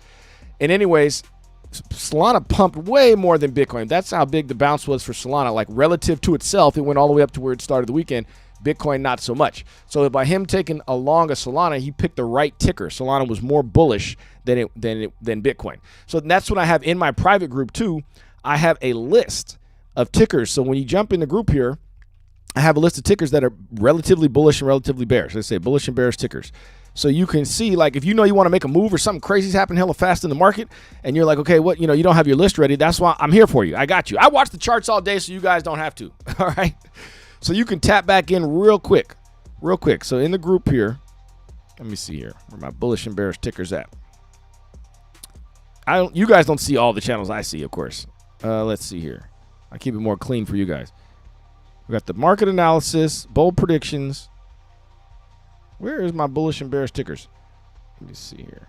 And anyways, Solana pumped way more than Bitcoin. That's how big the bounce was for Solana. Like relative to itself, it went all the way up to where it started the weekend. Bitcoin, not so much. So by him taking along a Solana, he picked the right ticker. Solana was more bullish than Bitcoin. So that's what I have in my private group too. I have a list of tickers. So when you jump in the group here, I have a list of tickers that are relatively bullish and relatively bearish. Let's say bullish and bearish tickers. So you can see, like, if you know you want to make a move or something crazy's happening hella fast in the market, and you're like, okay, what, you don't have your list ready. That's why I'm here for you. I got you. I watch the charts all day, so you guys don't have to. All right. So you can tap back in real quick. So in the group here, let me see here where my bullish and bearish tickers at. You guys don't see all the channels I see, of course. Let's see here. I keep it more clean for you guys. We got the market analysis, bold predictions. Where is my bullish and bearish tickers? Let me see here.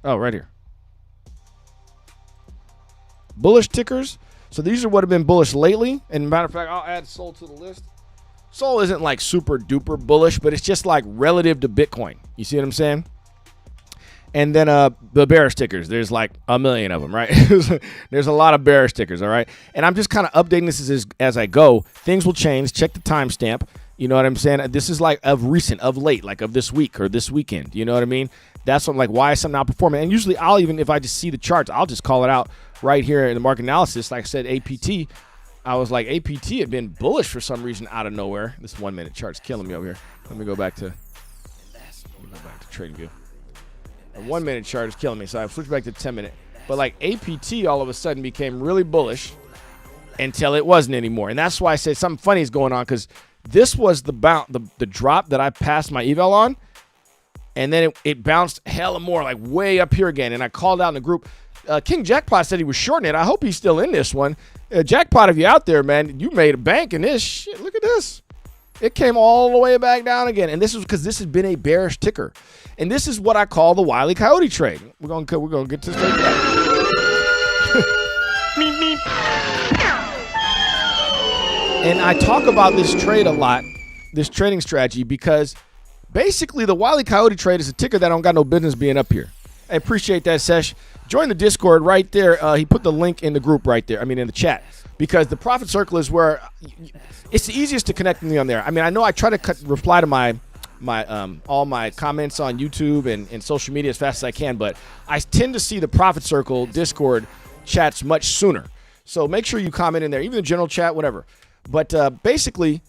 Oh, right here. Bullish tickers. So these are what have been bullish lately. And matter of fact, I'll add Sol to the list. Sol isn't like super duper bullish, but it's just like relative to Bitcoin. You see what I'm saying? And then the bearish tickers, there's like a million of them, right? There's a lot of bearish tickers, all right? And I'm just kind of updating this as I go. Things will change. Check the timestamp. You know what I'm saying? This is like of recent, of late, like of this week or this weekend. You know what I mean? That's what, like, why is something not performing? And usually I'll even, if I just see the charts, I'll just call it out right here in the market analysis. Like I said, APT, I was like, APT had been bullish for some reason out of nowhere. This 1 minute chart's killing me over here. Let me go back to TradingView. A 1 minute chart is killing me, so I switched back to 10 minute. But like APT all of a sudden became really bullish until it wasn't anymore. And that's why I said something funny is going on, because this was the drop that I passed my eval on, and then it bounced hella more, like way up here again. And I called out in the group. King Jackpot said he was shorting it. I hope he's still in this one. Jackpot, if you're out there, man, you made a bank in this shit. Look at this. It came all the way back down again. And this is because this has been a bearish ticker. And this is what I call the Wile E. Coyote trade. We're gonna get to this later. Meep, meep. And I talk about this trade a lot, this trading strategy, because basically the Wile E. Coyote trade is a ticker that don't got no business being up here. I appreciate that, Sesh. Join the Discord right there. He put the link in the group right there. I mean, in the chat, because the profit circle is where it's the easiest to connect with me on there. I mean, I know I try to reply to my all my comments on YouTube and social media as fast as I can, but I tend to see the profit circle Discord chats much sooner. So make sure you comment in there, even the general chat, whatever. But basically,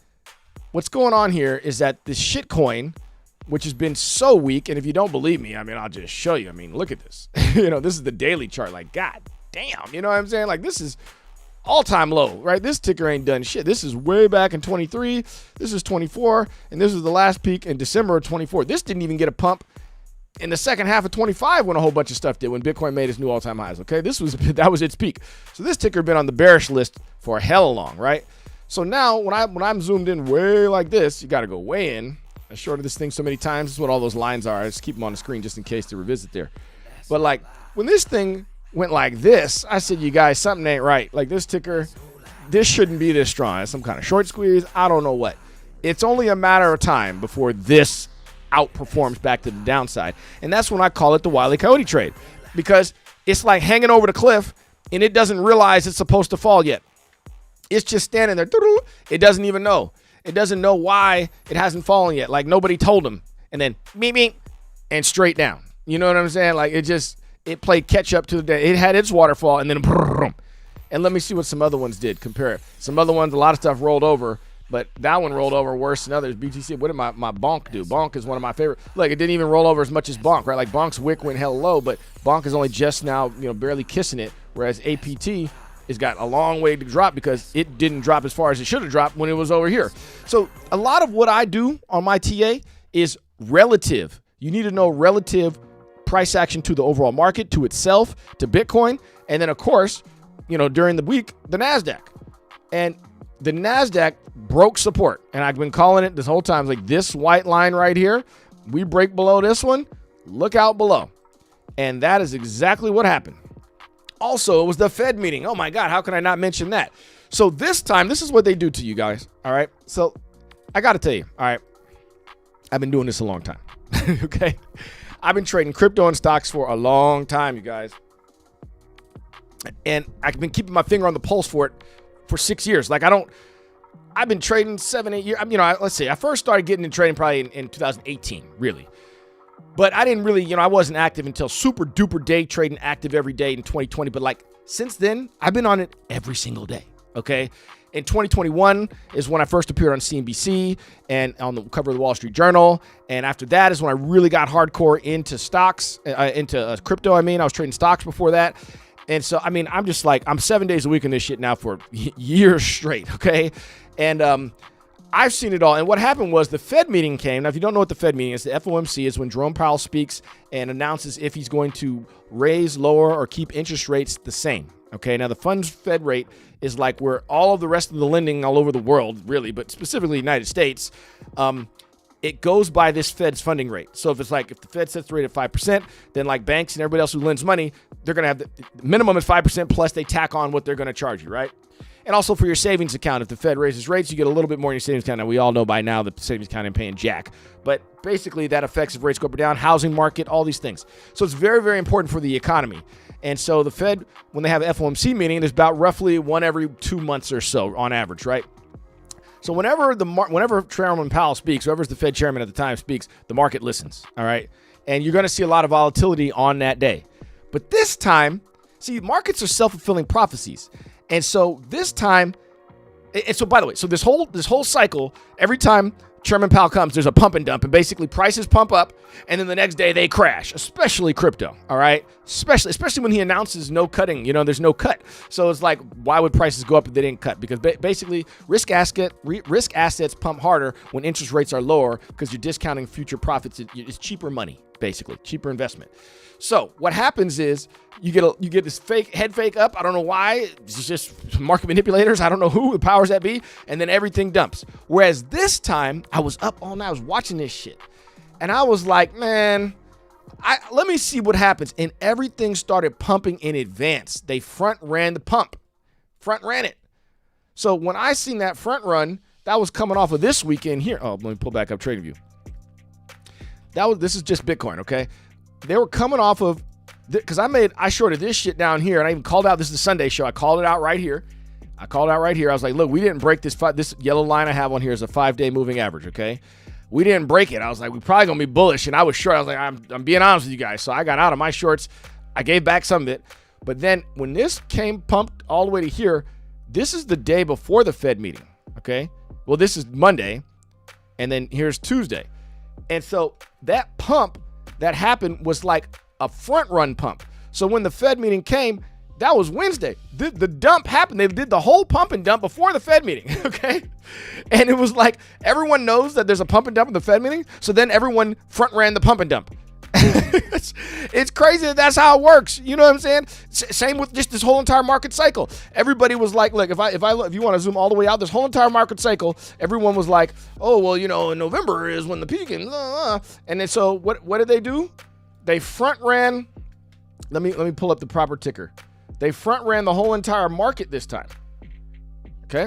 what's going on here is that this shit coin, which has been so weak, and if you don't believe me, I mean, I'll just show you. I mean, look at this. This is the daily chart. Like, god damn, you know what I'm saying? Like, this is all-time low, right? This ticker ain't done shit. This is way back in 23. This is 24, and this was the last peak in December of 24. This didn't even get a pump in the second half of 25 when a whole bunch of stuff did, when Bitcoin made its new all-time highs, okay? That was its peak. So this ticker had been on the bearish list for hell long, right? So now when I'm zoomed in way like this, you got to go way in. I shorted this thing so many times. This is what all those lines are. I just keep them on the screen just in case to revisit there. But like when this thing went like this, I said, you guys, something ain't right. Like this ticker, this shouldn't be this strong. It's some kind of short squeeze. I don't know what. It's only a matter of time before this outperforms back to the downside. And that's when I call it the Wile E. Coyote trade, because it's like hanging over the cliff and it doesn't realize it's supposed to fall yet. It's just standing there. It doesn't even know. It doesn't know why it hasn't fallen yet. Like nobody told him. And then beep, beep, and straight down. You know what I'm saying? Like it played catch up to the day. It had its waterfall and then and let me see what some other ones did. Compare it. Some other ones, a lot of stuff rolled over, but that one rolled over worse than others. BTC, what did my Bonk do? Bonk is one of my favorite. Look, it didn't even roll over as much as Bonk, right? Like Bonk's wick went hell low, but Bonk is only just now, barely kissing it, whereas APT has got a long way to drop because it didn't drop as far as it should have dropped when it was over here. So a lot of what I do on my TA is relative. You need to know relative price action to the overall market, to itself, to Bitcoin, and then of course, during the week, the NASDAQ. And the NASDAQ broke support, and I've been calling it this whole time, like this white line right here, we break below this one, look out below. And that is exactly what happened. Also, it was the Fed meeting. Oh my God, how can I not mention that? So this time, this is what they do to you guys, all right? So I got to tell you, all right, I've been doing this a long time, okay? I've been trading crypto and stocks for a long time, you guys. And I've been keeping my finger on the pulse for it for 6 years. Like I've been trading 7-8 years. Let's see, I first started getting into trading probably in 2018, really. But I didn't really, I wasn't active until super duper day trading, active every day in 2020. But like since then, I've been on it every single day. Okay. In 2021 is when I first appeared on CNBC and on the cover of the Wall Street Journal. And after that is when I really got hardcore into stocks, into crypto. I was trading stocks before that. And so, I'm just like, I'm 7 days a week in this shit now for years straight. Okay. And, I've seen it all. And what happened was the Fed meeting came. Now, if you don't know what the Fed meeting is, the FOMC is when Jerome Powell speaks and announces if he's going to raise, lower, or keep interest rates the same. Okay, now the funds Fed rate is like where all of the rest of the lending all over the world, really, but specifically the United States, it goes by this Fed's funding rate. So if the Fed sets the rate at 5%, then like banks and everybody else who lends money, they're going to have the minimum is 5% plus they tack on what they're going to charge you, right? And also for your savings account, if the Fed raises rates, you get a little bit more in your savings account. Now, we all know by now the savings account ain't paying jack. But basically, that affects if rates go up or down, housing market, all these things. So it's very, very important for the economy. And so the Fed, when they have an FOMC meeting, there's about roughly one every 2 months or so on average, right? So whenever Chairman Powell speaks, whoever's the Fed chairman at the time speaks, the market listens, all right? And you're going to see a lot of volatility on that day. But this time, see, markets are self-fulfilling prophecies. And so this time, and so by the way, so this whole cycle, every time Chairman Powell comes, there's a pump and dump, and basically prices pump up, and then the next day they crash, especially crypto, all right? Especially when he announces no cutting, there's no cut. So it's like, why would prices go up if they didn't cut? Because basically risk assets pump harder when interest rates are lower because you're discounting future profits. It's cheaper money, basically, cheaper investment. So what happens is you get this head fake up. I don't know why. It's just market manipulators. I don't know who the powers that be. And then everything dumps. Whereas this time I was up all night. I was watching this shit. And I was like, man, let me see what happens. And everything started pumping in advance. They front ran the pump. Front ran it. So when I seen that front run, that was coming off of this weekend here. Oh, let me pull back up TradingView. This is just Bitcoin, okay? They were coming off of, because I shorted this shit down here, and I even called out, this is the Sunday show, I called it out right here. I was like, look, we didn't break this yellow line I have on here is a 5-day moving average, okay? We didn't break it. I was like, we're probably going to be bullish, and I was short. I was like, I'm being honest with you guys. So I got out of my shorts. I gave back some of it. But then when this came pumped all the way to here, this is the day before the Fed meeting, okay? Well, this is Monday, and then here's Tuesday. And so that pump that happened was like a front run pump. So when the Fed meeting came, that was Wednesday. The dump happened. They did the whole pump and dump before the Fed meeting, okay? And it was like everyone knows that there's a pump and dump in the Fed meeting, so then everyone front ran the pump and dump. It's crazy that that's how it works. You know what I'm saying? Same with just this whole entire market cycle. Everybody was like, look, if you want to zoom all the way out, this whole entire market cycle, everyone was like, oh, well, you know, in November is when the peak and then so what did they do? They front ran. Let me pull up the proper ticker. They front ran the whole entire market this time. Okay.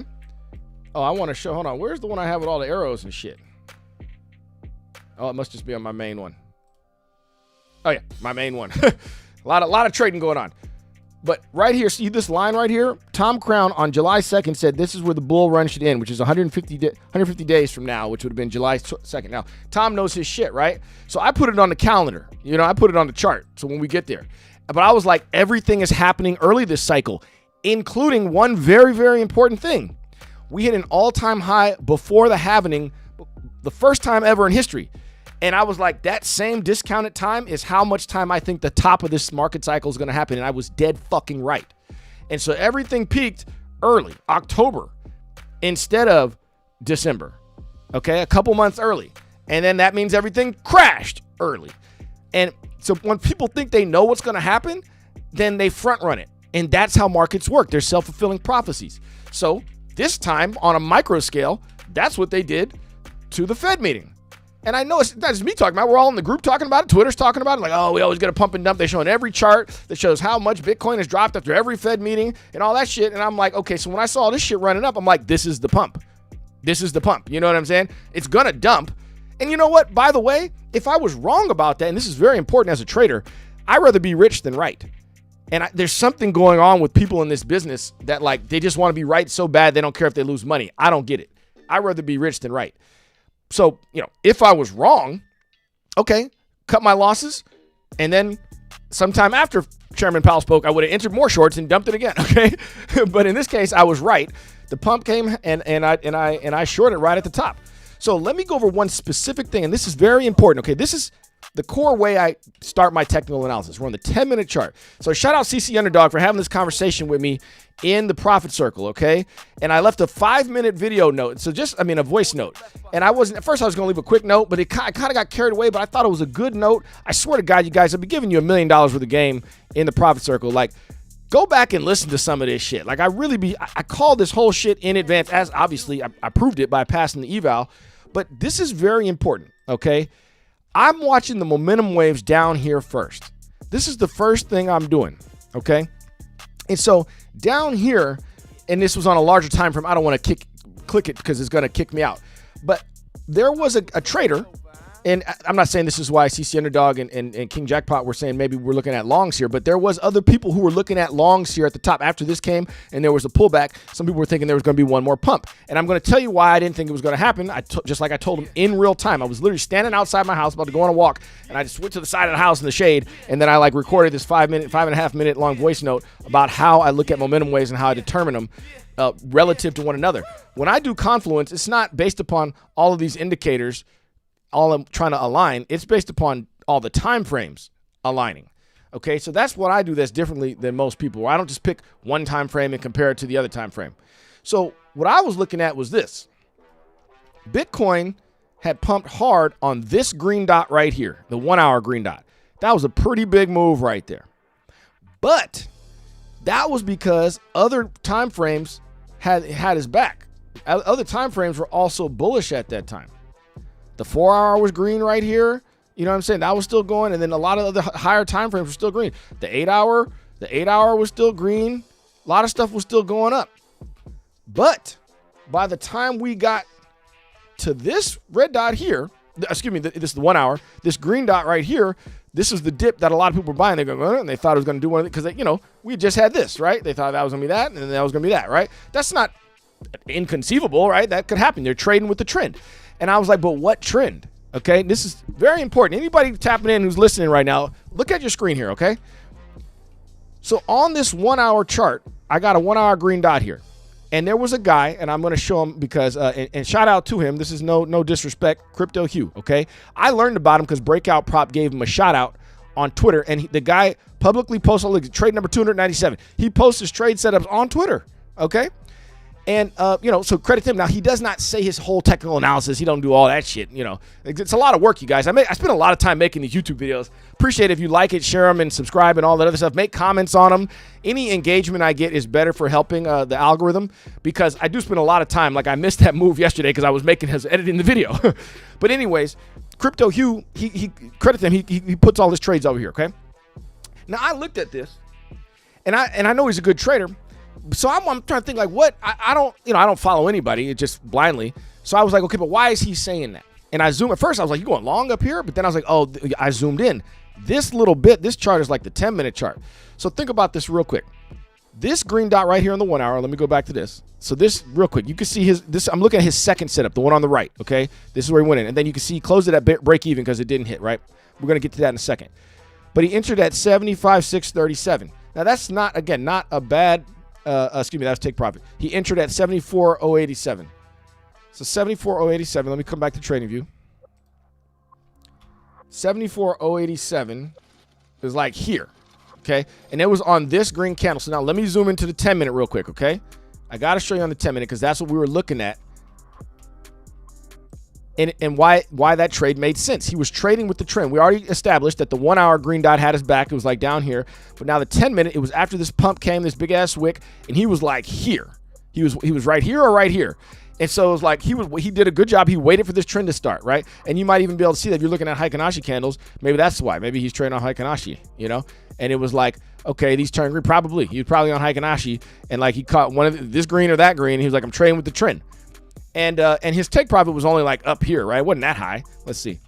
Oh, I want to show. Hold on. Where's the one I have with all the arrows and shit? Oh, it must just be on my main one. Oh yeah, my main one. a lot of trading going on. But right here, see this line right here? Tom Crown on July 2nd said this is where the bull run should end, which is 150 days from now, which would have been July 2nd. Now, Tom knows his shit, right? So I put it on the calendar. You know, I put it on the chart. So when we get there. But I was like, everything is happening early this cycle, including one very, very important thing. We hit an all-time high before the halvening, the first time ever in history. And I was like, that same discounted time is how much time I think the top of this market cycle is going to happen. And I was dead fucking right. And so everything peaked early, October, instead of December. Okay, a couple months early. And then that means everything crashed early. And so when people think they know what's going to happen, then they front run it. And that's how markets work. They're self-fulfilling prophecies. So this time on a micro scale, that's what they did to the Fed meeting. And I know it's not just me talking about it. We're all in the group talking about it. Twitter's talking about it. Like, oh, we always get a pump and dump. They're showing every chart that shows how much Bitcoin has dropped after every Fed meeting and all that shit. And I'm like, okay, so when I saw this shit running up, I'm like, this is the pump. This is the pump. You know what I'm saying? It's going to dump. And you know what? By the way, if I was wrong about that, and this is very important as a trader, I'd rather be rich than right. And there's something going on with people in this business that like, they just want to be right so bad they don't care if they lose money. I don't get it. I'd rather be rich than right. So, you know, if I was wrong, okay, cut my losses. And then sometime after Chairman Powell spoke, I would have entered more shorts and dumped it again. Okay. But in this case, I was right. The pump came and I shorted right at the top. So let me go over one specific thing. And this is very important. Okay. This is the core way I start my technical analysis. We're on the 10-minute chart. So shout out CC Underdog for having this conversation with me in the profit circle, okay? And I left a 5-minute video note. So a voice note. And at first I was going to leave a quick note, but I kind of got carried away, but I thought it was a good note. I swear to God, you guys, I've been giving you $1 million worth of game in the profit circle. Like, go back and listen to some of this shit. Like, I called this whole shit in advance, as obviously I proved it by passing the eval, but this is very important, okay? I'm watching the momentum waves down here first. This is the first thing I'm doing, okay? And so down here, and this was on a larger time frame. I don't want to click it because it's going to kick me out. But there was a trader, and I'm not saying this is why CC Underdog and King Jackpot were saying maybe we're looking at longs here, but there was other people who were looking at longs here at the top after this came, and there was a pullback. Some people were thinking there was going to be one more pump. And I'm going to tell you why I didn't think it was going to happen. Just like I told them in real time. I was literally standing outside my house about to go on a walk, and I just went to the side of the house in the shade, and then I like recorded this 5.5 minute long voice note about how I look at momentum waves and how I determine them relative to one another. When I do confluence, it's not based upon all of these indicators all I'm trying to align. It's based upon all the time frames aligning. Okay, so that's what I do that's differently than most people. I don't just pick one time frame and compare it to the other time frame. So what I was looking at was this. Bitcoin had pumped hard on this green dot right here, the 1 hour green dot. That was a pretty big move right there. But that was because other time frames had his back. Other time frames were also bullish at that time. The 4 hour was green right here. You know what I'm saying? That was still going. And then a lot of other higher time frames were still green. The 8 hour was still green. A lot of stuff was still going up. But by the time we got to this red dot here, excuse me, this is the 1 hour, this green dot right here, this is the dip that a lot of people were buying. They go, and they thought it was going to do one because we just had this, right? They thought that was going to be that, and then that was going to be that, right? That's not inconceivable, right? That could happen. They're trading with the trend. And I was like, but what trend? Okay, this is very important. Anybody tapping in who's listening right now, look at your screen here, okay? So on this 1 hour chart, I got a 1 hour green dot here. And there was a guy, and I'm going to show him because, and shout out to him. This is no disrespect, Crypto Hugh, okay? I learned about him because Breakout Prop gave him a shout out on Twitter, and the guy publicly posted, look, trade number 297. He posts his trade setups on Twitter, okay? And, so credit to him. Now, he does not say his whole technical analysis. He don't do all that shit, It's a lot of work, you guys. I spend a lot of time making these YouTube videos. Appreciate it if you like it, share them, and subscribe and all that other stuff. Make comments on them. Any engagement I get is better for helping the algorithm because I do spend a lot of time. Like, I missed that move yesterday because I was editing the video. But anyways, Crypto Hugh, he credit him. He puts all his trades over here, okay? Now, I looked at this, and I know he's a good trader. So I'm trying to think like what I don't follow anybody just blindly. So I was like, okay, but why is he saying that? And I zoomed at first. I was like, you going long up here? But then I was like, oh, I zoomed in. This little bit, this chart is like the 10-minute chart. So think about this real quick. This green dot right here on the 1 hour. Let me go back to this. So this real quick, you can see this. I'm looking at his second setup, the one on the right. Okay, this is where he went in, and then you can see he closed it at break even because it didn't hit. Right. We're gonna get to that in a second. But he entered at 75,637. Now that's not a bad. Excuse me, that was take profit. He entered at 74,087. So 74,087. Let me come back to TradingView. 74,087 is like here, okay? And it was on this green candle. So now let me zoom into the 10-minute real quick, okay? I got to show you on the 10-minute because that's what we were looking at. And why that trade made sense. He was trading with the trend. We already established that the 1 hour green dot had his back. It was like down here. But now the 10-minute, it was after this pump came, this big ass wick, and he was like here. He was right here or right here. And so it was like he did a good job. He waited for this trend to start, right? And you might even be able to see that if you're looking at Heikin-Ashi candles. Maybe that's why. Maybe he's trading on Heikin-Ashi, And it was like, okay, these turn green. Probably. He was probably on Heikin-Ashi. And like he caught one of this green or that green. And he was like, I'm trading with the trend. And his take profit was only like up here, right? It wasn't that high. Let's see.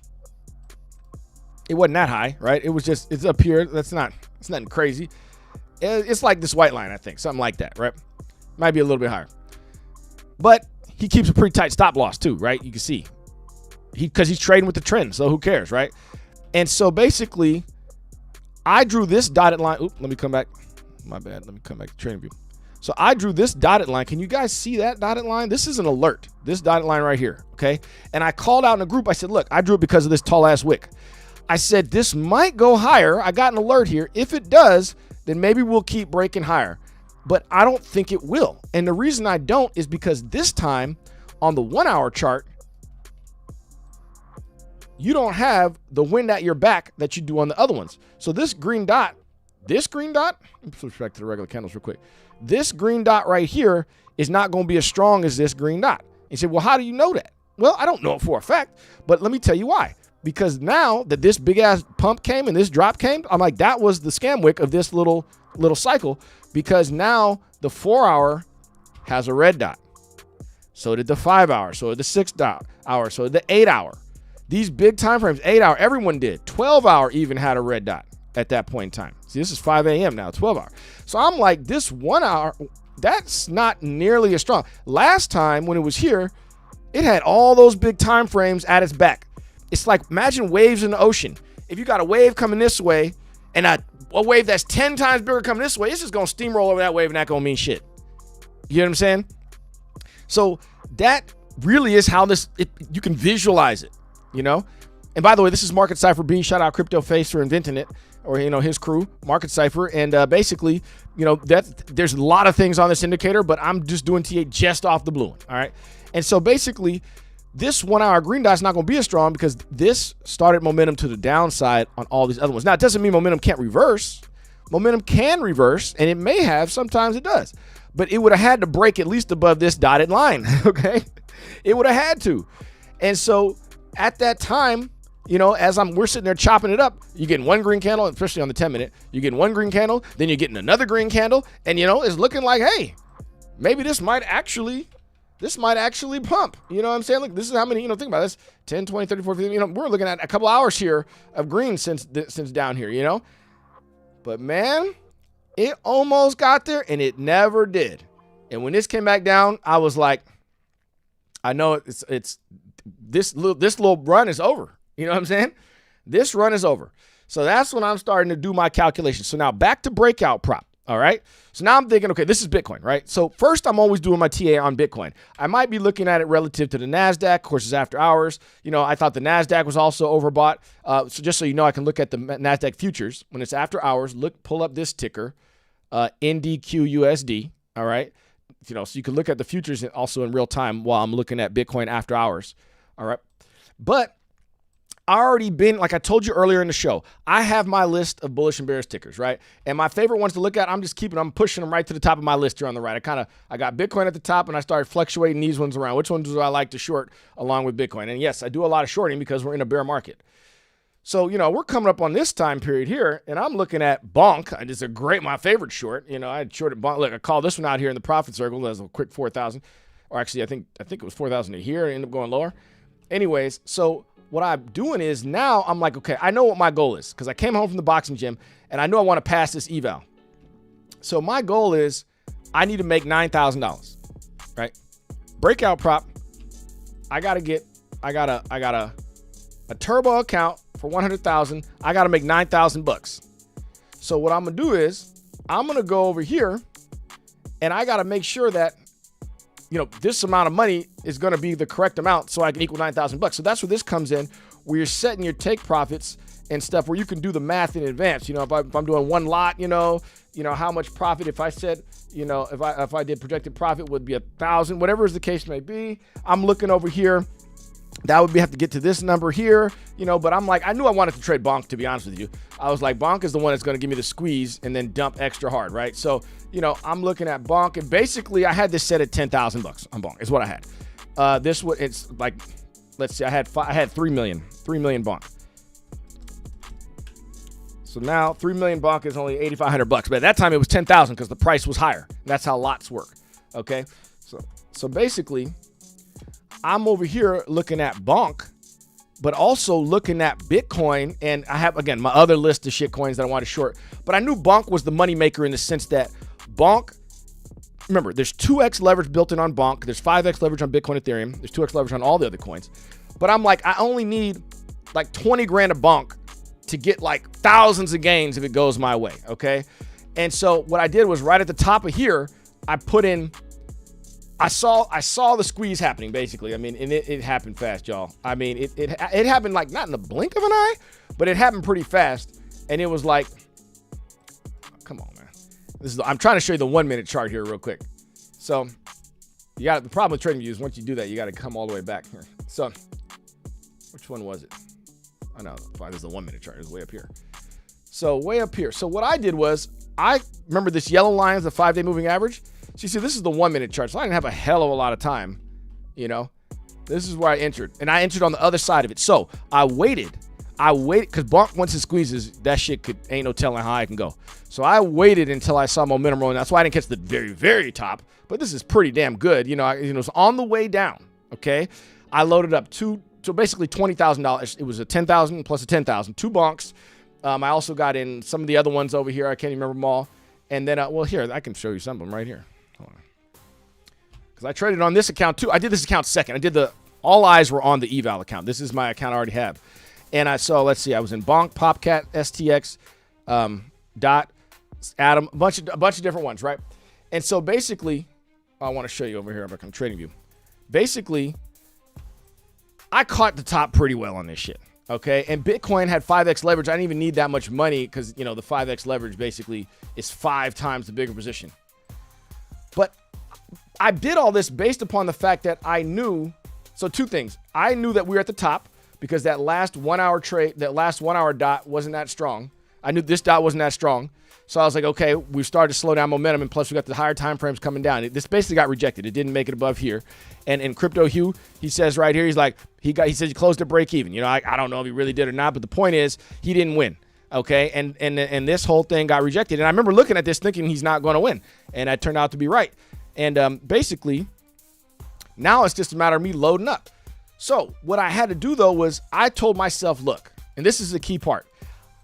It wasn't that high, right? It was just, it's up here. It's nothing crazy. It's like this white line, I think. Something like that, right? Might be a little bit higher. But he keeps a pretty tight stop loss too, right? You can see. Because he's trading with the trend, so who cares, right? And so basically, I drew this dotted line. Oop, let me come back. My bad. Let me come back to TradingView. So I drew this dotted line. Can you guys see that dotted line? This is an alert. This dotted line right here, okay? And I called out in a group. I said, look, I drew it because of this tall-ass wick. I said, this might go higher. I got an alert here. If it does, then maybe we'll keep breaking higher. But I don't think it will. And the reason I don't is because this time on the 1 hour chart, you don't have the wind at your back that you do on the other ones. So this green dot, let's switch back to the regular candles real quick. This green dot right here is not going to be as strong as this green dot. You say, well, how do you know that? Well, I don't know it for a fact, but let me tell you why. Because now that this big ass pump came and this drop came, I'm like, that was the scam wick of this little cycle, because now the 4 hour has a red dot. So did the 5 hour, so did the 6 hour, so did the 8 hour. These big time frames, 8 hour, everyone did. 12 hour even had a red dot at that point in time. See, this is 5 a.m. now, 12 hour. So I'm like, this 1 hour, that's not nearly as strong. Last time when it was here, it had all those big time frames at its back. It's like, imagine waves in the ocean. If you got a wave coming this way and a wave that's 10 times bigger coming this way, it's just going to steamroll over that wave and not going to mean shit. You know what I'm saying? So that really is how you can visualize it, And by the way, this is Market Cipher B. Shout out Crypto Face for inventing it, or his crew, Market Cipher. And basically, there's a lot of things on this indicator, but I'm just doing TA just off the blue one. All right. And so basically, this 1 hour green dot is not going to be as strong because this started momentum to the downside on all these other ones. Now, it doesn't mean momentum can't reverse. Momentum can reverse, and it may have. Sometimes it does. But it would have had to break at least above this dotted line, okay? It would have had to. And so at that time, as we're sitting there chopping it up, you're getting one green candle, especially on the 10-minute. You're getting one green candle, then you're getting another green candle, and, it's looking like, hey, maybe this might actually pump. You know what I'm saying? Look, this is how many, think about this, 10, 20, 30, 40, 50, we're looking at a couple hours here of green since down here, But man, it almost got there and it never did. And when this came back down, I was like, I know it's this little run is over. You know what I'm saying? This run is over. So that's when I'm starting to do my calculations. So now back to Breakout Prop. All right. So now I'm thinking, okay, this is Bitcoin, right? So first, I'm always doing my TA on Bitcoin. I might be looking at it relative to the NASDAQ. Of course, it's after hours. You know, I thought the NASDAQ was also overbought. So just so you know, I can look at the NASDAQ futures when it's after hours. Pull up this ticker, NDQUSD. All right. You know, so you can look at the futures also in real time while I'm looking at Bitcoin after hours. All right. But I already been, like I told you earlier in the show, I have my list of bullish and bearish tickers, right? And my favorite ones to look at, I'm pushing them right to the top of my list here on the right. I got Bitcoin at the top and I started fluctuating these ones around. Which ones do I like to short along with Bitcoin? And yes, I do a lot of shorting because we're in a bear market. So, you know, we're coming up on this time period here and I'm looking at Bonk. It's my favorite short. You know, I had shorted Bonk. Look, I called this one out here in the profit circle. That's a quick 4,000. Or actually, I think it was 4,000 to here and ended up going lower. Anyways, so what I'm doing is now I'm like, okay, I know what my goal is because I came home from the boxing gym and I know I want to pass this eval. So my goal is I need to make $9,000, right? Breakout prop. I got a turbo account for 100,000. I got to make 9,000 bucks. So what I'm going to do is I'm going to go over here and I got to make sure that, you know, this amount of money is going to be the correct amount so I can equal 9,000 bucks. So that's where this comes in, where you're setting your take profits and stuff where you can do the math in advance. You know, if I'm doing one lot, you know, how much profit, if I said, you know, if I did projected profit would be 1,000, whatever is the case may be. I'm looking over here. That would have to get to this number here, you know, but I'm like, I knew I wanted to trade Bonk, to be honest with you. I was like, Bonk is the one that's going to give me the squeeze and then dump extra hard, right? So, you know, I'm looking at Bonk and basically I had this set at 10,000 bucks on Bonk is what I had. It's like, let's see, I had 3 million Bonk. So now 3 million Bonk is only 8,500 bucks, but at that time it was 10,000 because the price was higher. That's how lots work. Okay. So basically, I'm over here looking at Bonk, but also looking at Bitcoin. And I have, again, my other list of shit coins that I want to short. But I knew Bonk was the moneymaker in the sense that Bonk, remember, there's 2x leverage built in on Bonk. There's 5x leverage on Bitcoin, Ethereum. There's 2x leverage on all the other coins. But I'm like, I only need like 20 grand of Bonk to get like thousands of gains if it goes my way, okay? And so what I did was right at the top of here, I put in, I saw the squeeze happening, basically. I mean, and it happened fast, y'all. I mean, it happened like not in the blink of an eye, but it happened pretty fast. And it was like, come on, man. I'm trying to show you the 1 minute chart here real quick. So you got the problem with trading views. Once you do that, you got to come all the way back here. So which one was it? I know, fine. This is the 1 minute chart. It was way up here. So way up here. So what I did was I remember this yellow line is the 5-day moving average. So you see, this is the 1 minute chart. So I didn't have a hell of a lot of time, you know. This is where I entered. And I entered on the other side of it. So I waited because Bonk, once it squeezes, that shit ain't no telling how I can go. So I waited until I saw momentum rolling. That's why I didn't catch the very, very top. But this is pretty damn good. You know, it's on the way down. Okay. I loaded up so basically $20,000. It was a 10,000 plus a 10,000, 2 Bonks. I also got in some of the other ones over here. I can't even remember them all. And then, well, here, I can show you some of them right here. Because I traded on this account too. I did this account second. All eyes were on the eval account. This is my account I already have. And I saw, let's see, I was in Bonk, Popcat, STX, Dot, Atom, a bunch of different ones, right? And so basically, I want to show you over here if I'm trading view. Basically, I caught the top pretty well on this shit. Okay, and Bitcoin had 5x leverage. I didn't even need that much money because, you know, the 5x leverage basically is 5 times the bigger position. But I did all this based upon the fact that I knew, so 2 things. I knew that we were at the top because that last 1 hour trade, that last 1 hour dot wasn't that strong. I knew this dot wasn't that strong. So I was like, okay, we started to slow down momentum, and plus we got the higher time frames coming down. This basically got rejected. It didn't make it above here. And in Crypto Hugh, he says right here, he's like, he says he closed at break even. You know, I don't know if he really did or not, but the point is he didn't win. Okay, and this whole thing got rejected. And I remember looking at this thinking he's not going to win, and I turned out to be right. And basically, now it's just a matter of me loading up. So what I had to do though was I told myself, look, and this is the key part.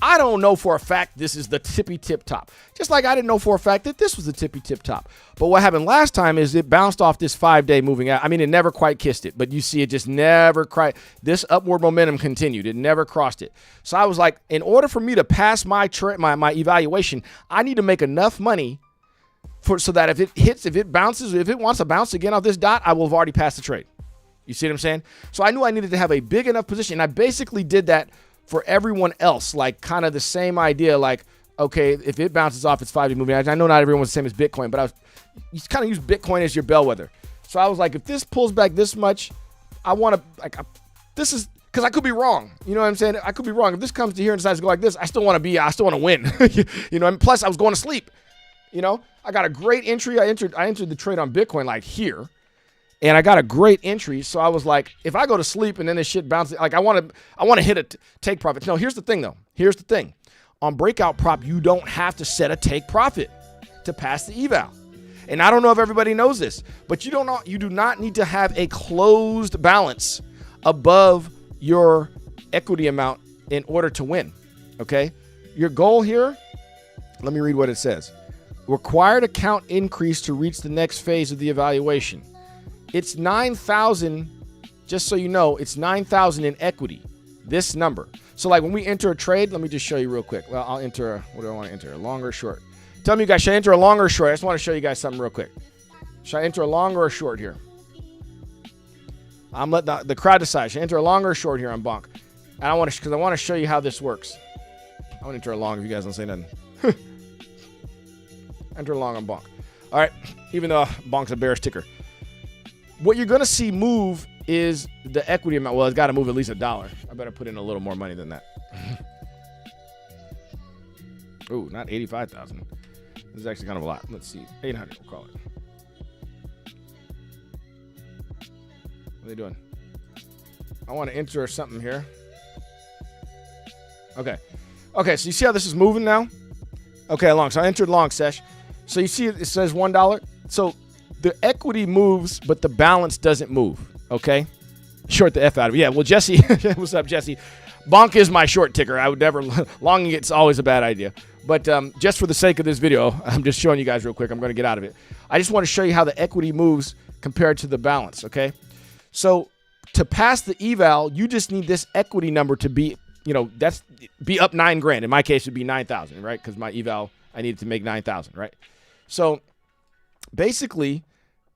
I don't know for a fact this is the tippy tip top. Just like I didn't know for a fact that this was the tippy tip top. But what happened last time is it bounced off this 5-day moving out. I mean, it never quite kissed it, but you see it just never quite. This upward momentum continued. It never crossed it. So I was like, in order for me to pass my evaluation, I need to make enough money so that if it hits, if it bounces, if it wants to bounce again off this dot, I will have already passed the trade. You see what I'm saying? So I knew I needed to have a big enough position. I basically did that for everyone else, like kind of the same idea, like, okay, if it bounces off its 5-day moving average, I know not everyone's the same as Bitcoin, but you kind of use Bitcoin as your bellwether. So I was like, if this pulls back this much, I want to, this is, because I could be wrong. You know what I'm saying? I could be wrong. If this comes to here and decides to go like this, I still want to win. You know, and plus I was going to sleep. You know, I got a great entry. I entered the trade on Bitcoin like here. And I got a great entry, so I was like, if I go to sleep and then this shit bounces, like I want to hit a take profit. No, here's the thing though. Here's the thing. On Breakout Prop, you don't have to set a take profit to pass the eval. And I don't know if everybody knows this, but you do not need to have a closed balance above your equity amount in order to win. Okay? Your goal here, let me read what it says. Required account increase to reach the next phase of the evaluation. It's 9,000, just so you know, it's 9,000 in equity, this number. So like when we enter a trade, let me just show you real quick. Well, I'll enter, what do I want to enter, a long or short? Tell me you guys, should I enter a long or short? I just want to show you guys something real quick. Should I enter a long or a short here? I'm letting the crowd decide. Should I enter a long or a short here on Bonk? And I want to, because I want to show you how this works. I want to enter a long if you guys don't say nothing. Enter a long on Bonk. All right, even though Bonk's a bearish ticker. What you're going to see move is the equity amount. Well, it's got to move at least $1. I better put in a little more money than that. Ooh, not 85,000. This is actually kind of a lot. Let's see. 800, we'll call it. What are they doing? I want to enter something here. Okay. Okay, so you see how this is moving now? Okay, long. So I entered long, Sesh. So you see it says $1. So the equity moves, but the balance doesn't move, okay? Short the F out of it. Yeah, well, Jesse, what's up, Jesse? Bonk is my short ticker. I would never, longing it's always a bad idea. But just for the sake of this video, I'm just showing you guys real quick. I'm going to get out of it. I just want to show you how the equity moves compared to the balance, okay? So to pass the eval, you just need this equity number to be, you know, be up $9,000. In my case, it would be 9,000, right? Because my eval, I needed to make 9,000, right? So basically,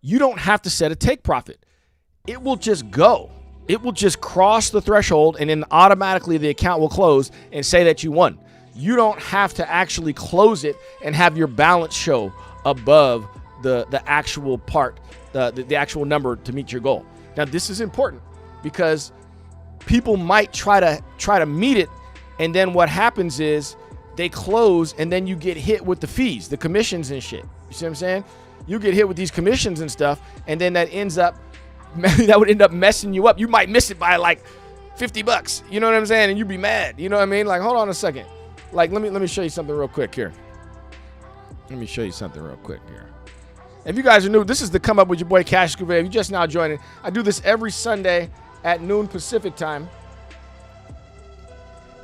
you don't have to set a take profit. It will just go. It will just cross the threshold, and then automatically the account will close and say that you won. You don't have to actually close it and have your balance show above the actual part, the actual number to meet your goal. Now, this is important because people might try to meet it, and then what happens is they close, and then you get hit with the fees, the commissions and shit. You see what I'm saying? You get hit with these commissions and stuff, and then that would end up messing you up. You might miss it by like $50. You know what I'm saying? And you'd be mad. You know what I mean? Like, hold on a second. Like, let me show you something real quick here. Let me show you something real quick here. If you guys are new, this is the Come Up with your boy Cassius Cuvée. If you just now joining, I do this every Sunday at noon Pacific time.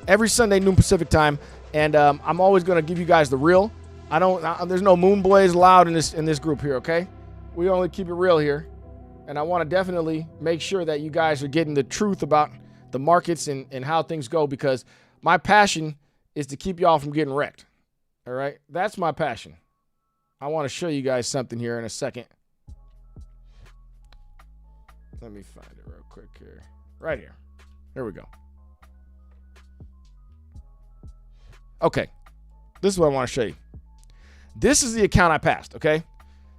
Every Sunday, noon Pacific time. And I'm always going to give you guys the real. There's no moon blaze allowed in this group here, okay? We only keep it real here. And I want to definitely make sure that you guys are getting the truth about the markets and how things go, because my passion is to keep y'all from getting wrecked. All right? That's my passion. I want to show you guys something here in a second. Let me find it real quick here. Right here. There we go. Okay. This is what I want to show you. This is the account I passed, okay?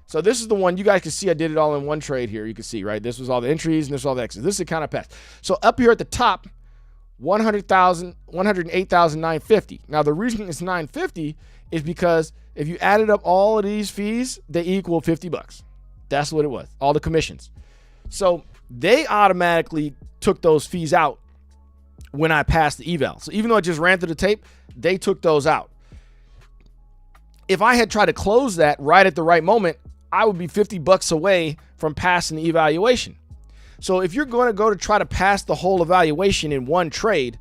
So this is the one you guys can see. I did it all in one trade here. You can see, right? This was all the entries and this was all the exits. This is the account I passed. So up here at the top, 108,950. Now the reason it's 950 is because if you added up all of these fees, they equal $50. That's what it was. All the commissions. So they automatically took those fees out when I passed the eval. So even though I just ran through the tape, they took those out. If I had tried to close that right at the right moment, I would be $50 away from passing the evaluation. So if you're going to try to pass the whole evaluation in one trade,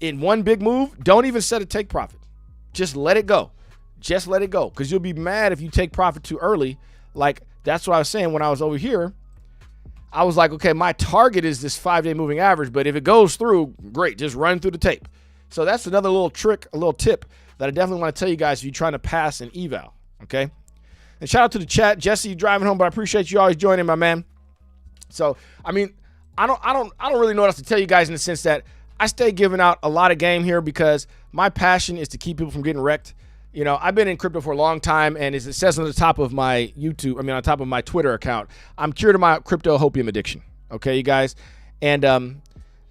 in one big move, don't even set a take profit. Just let it go. Just let it go, because you'll be mad if you take profit too early. Like, that's what I was saying when I was over here. I was like, okay, my target is this 5-day moving average, but if it goes through, great, just run through the tape. So that's another little trick, a little tip that I definitely want to tell you guys if you're trying to pass an eval, okay? And shout out to the chat. Jesse, driving home, but I appreciate you always joining, my man. So, I mean, I don't really know what else to tell you guys in the sense that I stay giving out a lot of game here because my passion is to keep people from getting wrecked. You know, I've been in crypto for a long time, and as it says on the top of my on top of my Twitter account, I'm cured of my crypto hopium addiction. Okay, you guys? And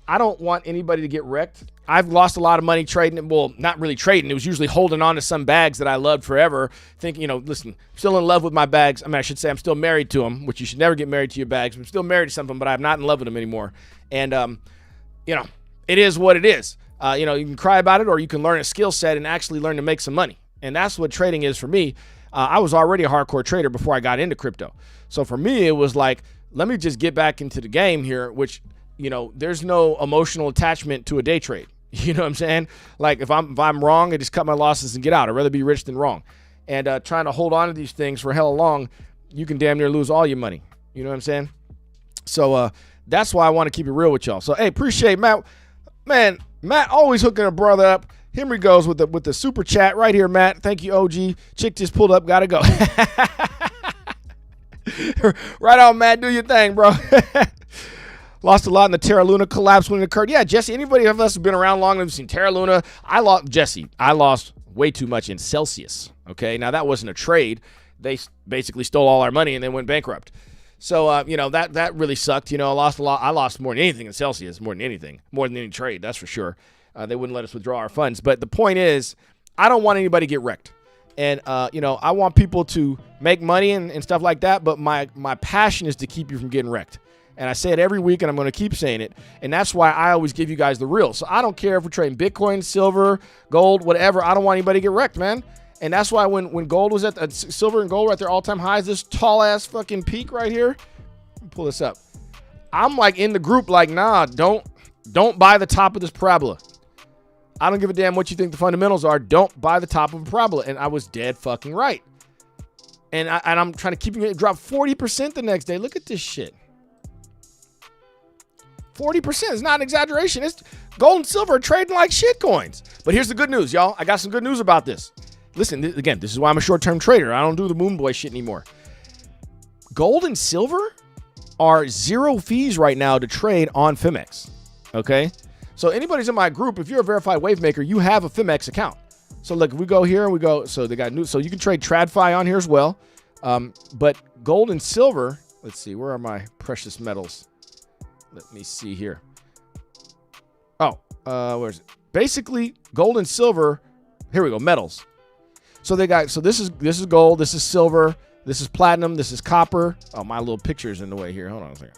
I don't want anybody to get wrecked. I've lost a lot of money trading. Well, not really trading. It was usually holding on to some bags that I loved forever. Thinking, listen, I'm still in love with my bags. I mean, I should say I'm still married to them, which you should never get married to your bags. I'm still married to something, but I'm not in love with them anymore. And, it is what it is. You can cry about it, or you can learn a skill set and actually learn to make some money. And that's what trading is for me. I was already a hardcore trader before I got into crypto. So for me, it was like, let me just get back into the game here, which, there's no emotional attachment to a day trade. You know what I'm saying? Like if I'm wrong, I just cut my losses and get out. I'd rather be rich than wrong. And trying to hold on to these things for hella long, you can damn near lose all your money. You know what I'm saying? So that's why I want to keep it real with y'all. So, hey, appreciate Matt. Man, Matt always hooking a brother up. Henry goes with the super chat right here, Matt. Thank you, OG. Chick just pulled up. Gotta go. Right on, Matt. Do your thing, bro. Lost a lot in the Terra Luna collapse when it occurred. Yeah, Jesse, anybody of us who've been around long enough have seen Terra Luna? I lost way too much in Celsius. Okay, now that wasn't a trade. They basically stole all our money and then went bankrupt. So, that really sucked. I lost a lot. I lost more than anything in Celsius, more than any trade, that's for sure. They wouldn't let us withdraw our funds. But the point is, I don't want anybody to get wrecked. And, I want people to make money and stuff like that. But my passion is to keep you from getting wrecked. And I say it every week, and I'm going to keep saying it. And that's why I always give you guys the real. So I don't care if we're trading Bitcoin, silver, gold, whatever. I don't want anybody to get wrecked, man. And that's why when gold was at silver and gold were at their all-time highs, this tall-ass fucking peak right here. Let me pull this up. I'm like in the group like, nah, don't buy the top of this parabola. I don't give a damn what you think the fundamentals are. Don't buy the top of a parabola. And I was dead fucking right. And I'm trying to keep it drop 40% the next day. Look at this shit. 40% is not an exaggeration. It's gold and silver are trading like shit coins. But here's the good news, y'all. I got some good news about this. Listen, again, this is why I'm a short-term trader. I don't do the moon boy shit anymore. Gold and silver are 0 fees right now to trade on Phemex. Okay? So anybody's in my group, if you're a verified wave maker, you have a Phemex account. So look, if we go here and we go, so they got new, so you can trade TradFi on here as well. But gold and silver, let's see, where are my precious metals? Let me see here. Oh, where is it? Basically, gold and silver. Here we go, metals. So they got, so this is gold, this is silver, this is platinum, this is copper. Oh, my little picture's in the way here. Hold on a second.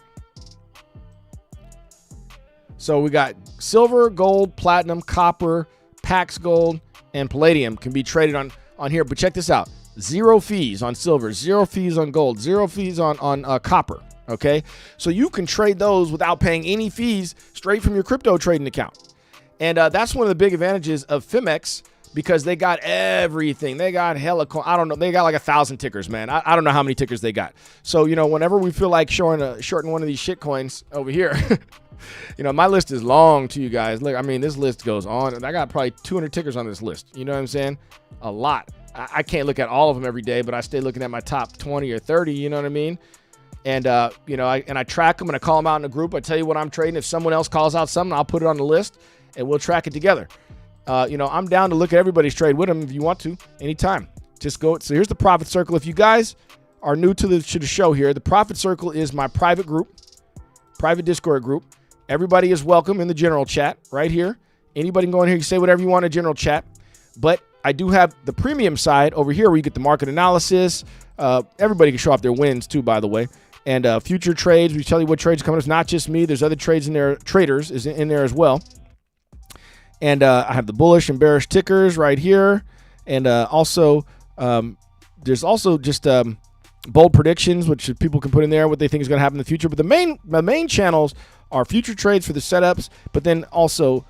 So we got silver, gold, platinum, copper, Pax gold, and palladium can be traded on here. But check this out. 0 fees on silver, 0 fees on gold, 0 fees on copper. Okay, so you can trade those without paying any fees straight from your crypto trading account. And that's one of the big advantages of Phemex, because they got everything. They got hella, I don't know, they got like 1,000 tickers, man. I don't know how many tickers they got. So, whenever we feel like shorting one of these shit coins over here, my list is long to you guys. Look, I mean, this list goes on, and I got probably 200 tickers on this list. You know what I'm saying? A lot. I can't look at all of them every day, but I stay looking at my top 20 or 30, you know what I mean? And, I track them and I call them out in a group. I tell you what I'm trading. If someone else calls out something, I'll put it on the list and we'll track it together. I'm down to look at everybody's trade with them if you want to, anytime. Just go. So here's the Profit Circle. If you guys are new to the show here, the Profit Circle is my private group, private Discord group. Everybody is welcome in the general chat right here. Anybody can go in here, you say whatever you want in general chat. But I do have the premium side over here where you get the market analysis. Everybody can show off their wins too, by the way. And future trades, we tell you what trades are coming. It's not just me. There's other trades in there. Traders is in there as well. And I have the bullish and bearish tickers right here. And also, there's also just bold predictions, which people can put in there, what they think is going to happen in the future. But the main channels are future trades for the setups, but then also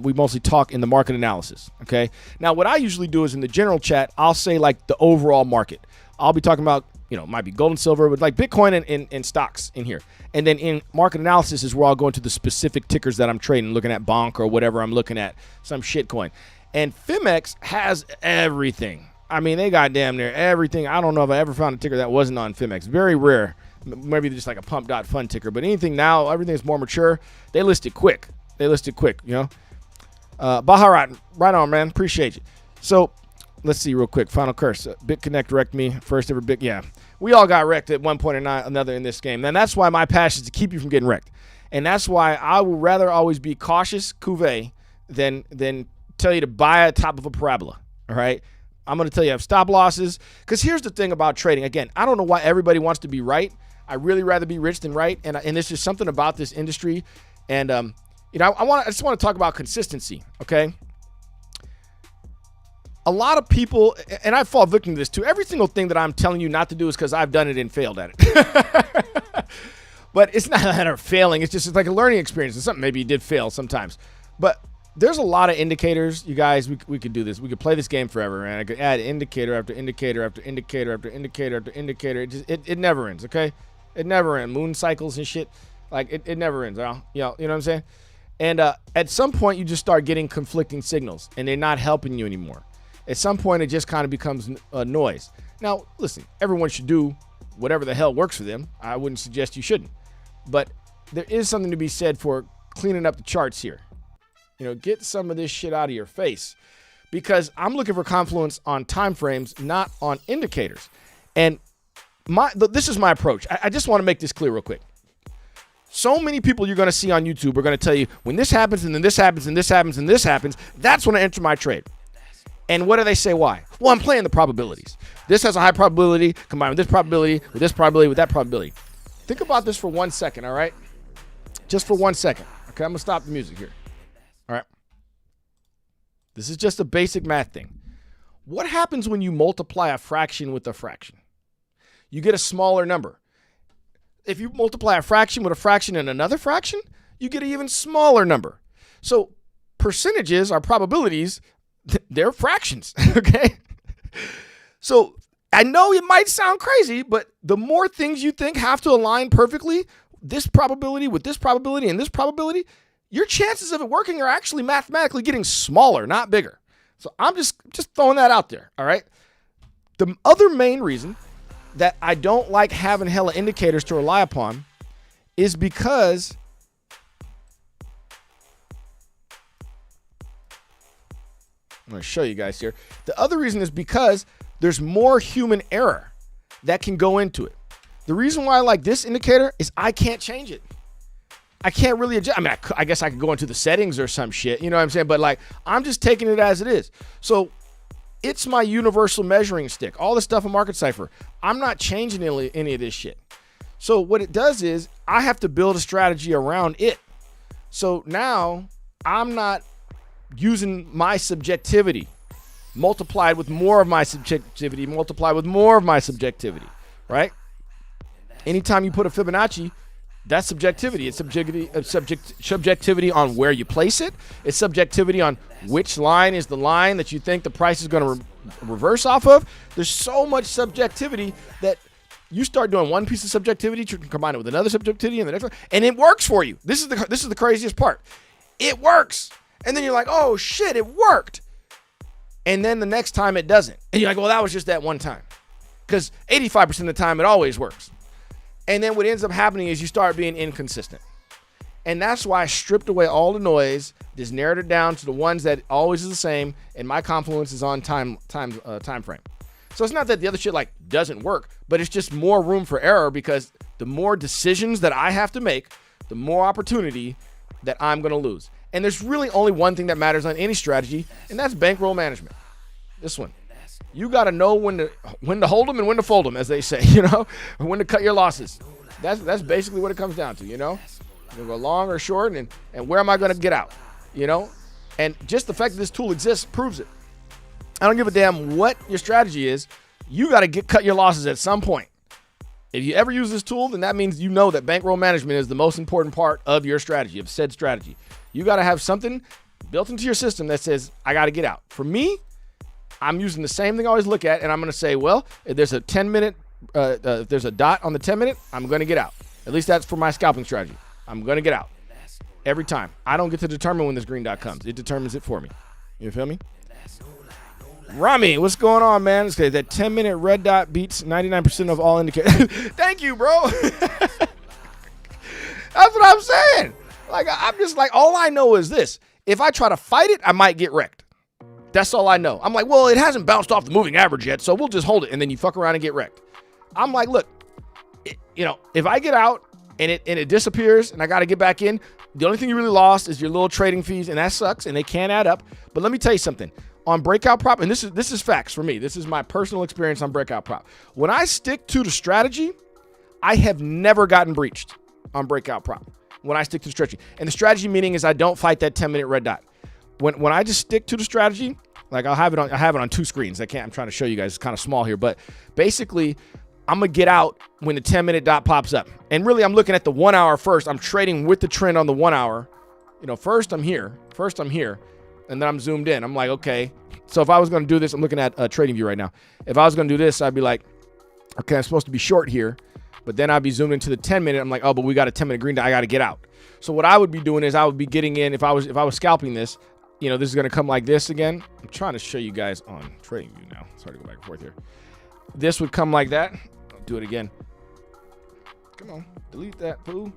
We mostly talk in the market analysis, okay? Now, what I usually do is in the general chat, I'll say like the overall market. I'll be talking about, it might be gold and silver, but like Bitcoin and stocks in here. And then in market analysis is where I'll go into the specific tickers that I'm trading, looking at Bonk or whatever I'm looking at, some shit coin. And Phemex has everything. I mean, they got damn near everything. I don't know if I ever found a ticker that wasn't on Phemex. Very rare. Maybe just like a pump.fun ticker. But anything now, everything's more mature. They list it quick. Baharat, right on, man. Appreciate you. So let's see real quick. Final curse. BitConnect wrecked me. First ever big. Yeah. We all got wrecked at one point or another in this game. And that's why my passion is to keep you from getting wrecked. And that's why I will rather always be Cassius Cuvée than tell you to buy at top of a parabola. All right. I'm going to tell you I have stop losses. Because here's the thing about trading. Again, I don't know why everybody wants to be right. I really rather be rich than right. And there's just something about this industry. And, I just want to talk about consistency. Okay. A lot of people, and I fall victim to this too, every single thing that I'm telling you not to do is because I've done it and failed at it. But it's not a matter of failing. It's like a learning experience. It's something maybe you did fail sometimes. But there's a lot of indicators. You guys, we could do this. We could play this game forever, man. I could add indicator after indicator after indicator after indicator after indicator. It never ends, okay? It never ends. Moon cycles and shit. Like, it never ends, you know what I'm saying? And at some point, you just start getting conflicting signals, and they're not helping you anymore. At some point, it just kind of becomes noise. Now, listen, everyone should do whatever the hell works for them. I wouldn't suggest you shouldn't. But there is something to be said for cleaning up the charts here. Get some of this shit out of your face. Because I'm looking for confluence on time frames, not on indicators. And this is my approach. I just want to make this clear real quick. So many people you're going to see on YouTube are going to tell you, when this happens, and then this happens, and this happens, and this happens, that's when I enter my trade. And what do they say? Why? Well, I'm playing the probabilities. This has a high probability combined with this probability, with this probability, with that probability. Think about this for 1 second, all right? Just for 1 second. Okay, I'm going to stop the music here. All right? This is just a basic math thing. What happens when you multiply a fraction with a fraction? You get a smaller number. If you multiply a fraction with a fraction and another fraction, you get an even smaller number. So percentages are probabilities. They're fractions, okay? So I know it might sound crazy, but the more things you think have to align perfectly, this probability with this probability and this probability, your chances of it working are actually mathematically getting smaller, not bigger. So I'm just throwing that out there, all right? The other main reason that I don't like having hella indicators to rely upon is because I'm going to show you guys here. The other reason is because there's more human error that can go into it. The reason why I like this indicator is I can't change it. I can't really adjust. I mean, I guess I could go into the settings or some shit, you know what I'm saying? But like, I'm just taking it as it is. So it's my universal measuring stick. All the stuff in Market Cipher, I'm not changing any of this shit. So what it does is I have to build a strategy around it. So now I'm not using my subjectivity multiplied with more of my subjectivity, multiplied with more of my subjectivity, right? Anytime you put a Fibonacci, that's subjectivity. It's subjectivity on where you place it. It's subjectivity on which line is the line that you think the price is going to reverse off of. There's so much subjectivity that you start doing one piece of subjectivity, you can combine it with another subjectivity and the next one, and it works for you. This is the craziest part. It works. And then you're like, oh shit, it worked. And then the next time it doesn't. And you're like, well, that was just that one time. Because 85% of the time it always works. And then what ends up happening is you start being inconsistent. And that's why I stripped away all the noise, just narrowed it down to the ones that always is the same, and my confluence is on time frame. So it's not that the other shit like doesn't work, but it's just more room for error because the more decisions that I have to make, the more opportunity that I'm going to lose. And there's really only one thing that matters on any strategy, and that's bankroll management. This one. You got to know when to hold them and when to fold them, as they say, when to cut your losses. That's basically what it comes down to, You go long or short, and where am I going to get out, And just the fact that this tool exists proves it. I don't give a damn what your strategy is. You got to cut your losses at some point. If you ever use this tool, then that means that bankroll management is the most important part of your strategy, of said strategy. You got to have something built into your system that says, I got to get out. For me, I'm using the same thing I always look at, and I'm going to say, well, if there's a 10-minute, if there's a dot on the 10-minute, I'm going to get out. At least that's for my scalping strategy. I'm going to get out every time. I don't get to determine when this green dot comes. It determines it for me. You feel me? Rami, what's going on, man? It's okay. That 10-minute red dot beats 99% of all indicators. Thank you, bro. That's what I'm saying. Like, I'm just like, all I know is this. If I try to fight it, I might get wrecked. That's all I know. I'm like, well, it hasn't bounced off the moving average yet, so we'll just hold it. And then you fuck around and get wrecked. I'm like, look, if I get out and it disappears and I got to get back in, the only thing you really lost is your little trading fees, and that sucks, and they can add up. But let me tell you something. On Breakout Prop, and this is facts for me. This is my personal experience on Breakout Prop. When I stick to the strategy, I have never gotten breached on Breakout Prop. When I stick to the strategy. And the strategy meaning is I don't fight that 10-minute red dot. When I just stick to the strategy, like I have it on two screens. I'm trying to show you guys. It's kind of small here, but basically I'm going to get out when the 10-minute dot pops up. And really I'm looking at the 1 hour first. I'm trading with the trend on the 1 hour. First I'm here, and then I'm zoomed in. I'm like, okay. So if I was going to do this, I'm looking at Trading View right now. If I was going to do this, I'd be like, okay, I'm supposed to be short here. But then I'd be zoomed into the 10-minute. I'm like, oh, but we got a 10-minute green dot. I got to get out. So what I would be doing is I would be getting in. If I was scalping this, this is going to come like this again. I'm trying to show you guys on Trading View now. Sorry to go back and forth here. This would come like that. I'll do it again. Come on, delete that, poo.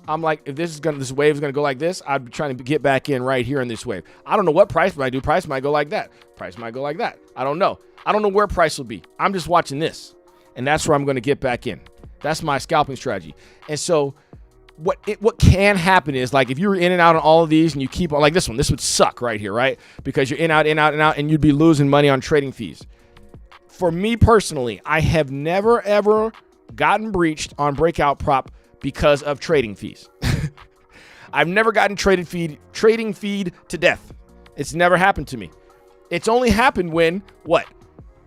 I'm like, if this wave is gonna go like this, I'd be trying to get back in right here in this wave. I don't know what price might do. Price might go like that. Price might go like that. I don't know. I don't know where price will be. I'm just watching this, and that's where I'm gonna get back in. That's my scalping strategy. And so what can happen is, like, if you're in and out on all of these and you keep on, like this one, this would suck right here, right? Because you're in, out, and you'd be losing money on trading fees. For me personally, I have never, ever gotten breached on Breakout Prop because of trading fees. I've never gotten trading feed to death. It's never happened to me. It's only happened when, what?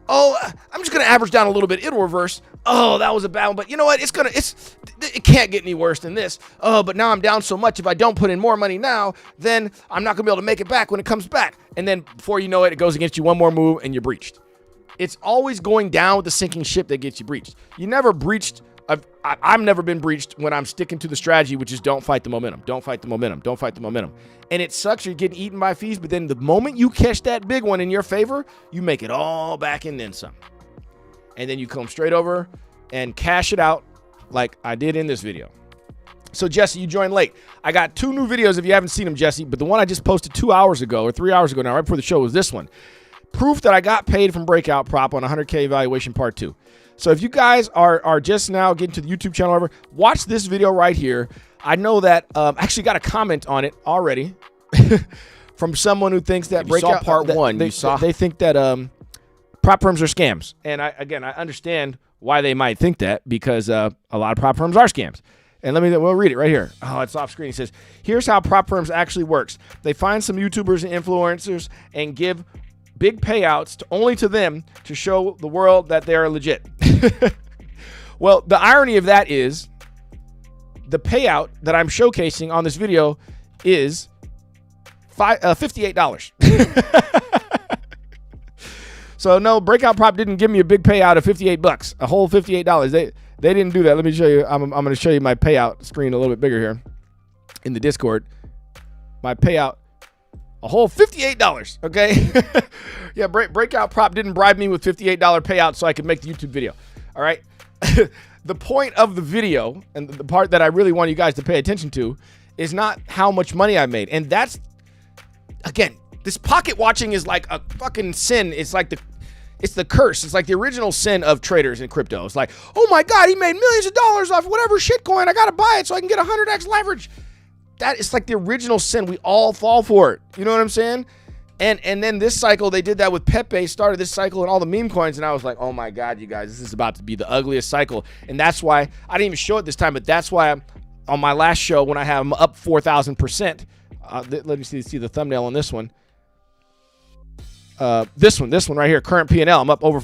Oh, I'm just going to average down a little bit. It'll reverse. Oh, that was a bad one. But you know what? It can't get any worse than this. Oh, but now I'm down so much. If I don't put in more money now, then I'm not going to be able to make it back when it comes back. And then before you know it, it goes against you one more move and you're breached. It's always going down with the sinking ship that gets you breached. You never breached. I've never been breached when I'm sticking to the strategy, which is don't fight the momentum. Don't fight the momentum. Don't fight the momentum. And it sucks. You're getting eaten by fees. But then the moment you catch that big one in your favor, you make it all back and then some. And then you come straight over and cash it out like I did in this video. So, Jesse, you joined late. I got 2 new videos if you haven't seen them, Jesse. But the one I just posted 2 hours ago or 3 hours ago now, right before the show, was this one. Proof that I got paid from Breakout Prop on 100K evaluation part 2. So if you guys are just now getting to the YouTube channel, over, watch this video right here. I know that actually got a comment on it already from someone who thinks that Breakout part 1. They think that prop firms are scams. And I understand why they might think that, because a lot of prop firms are scams. And we'll read it right here. Oh, it's off screen. It says, here's how prop firms actually works. They find some YouTubers and influencers and give big payouts only to them to show the world that they're legit. Well, the irony of that is the payout that I'm showcasing on this video is $58. So no, Breakout Prop didn't give me a big payout of $58, a whole $58. They didn't do that. Let me show you. I'm going to show you my payout screen a little bit bigger here in the Discord. My payout, a whole $58, okay? Yeah, Breakout Prop didn't bribe me with $58 payout so I could make the YouTube video, all right? The point of the video, and the part that I really want you guys to pay attention to, is not how much money I made. And that's, again, this pocket watching is like a fucking sin. It's the curse. It's like the original sin of traders in crypto. It's like, oh my God, he made millions of dollars off whatever shitcoin. I got to buy it so I can get 100x leverage. That is like the original sin. We all fall for it. You know what I'm saying? And then this cycle, they did that with Pepe, started this cycle and all the meme coins. And I was like, oh my God, you guys, this is about to be the ugliest cycle. And that's why I didn't even show it this time, but that's why I'm on my last show when I have them up 4,000%. Let me see the thumbnail on this one. This one right here, current P&L. I'm up over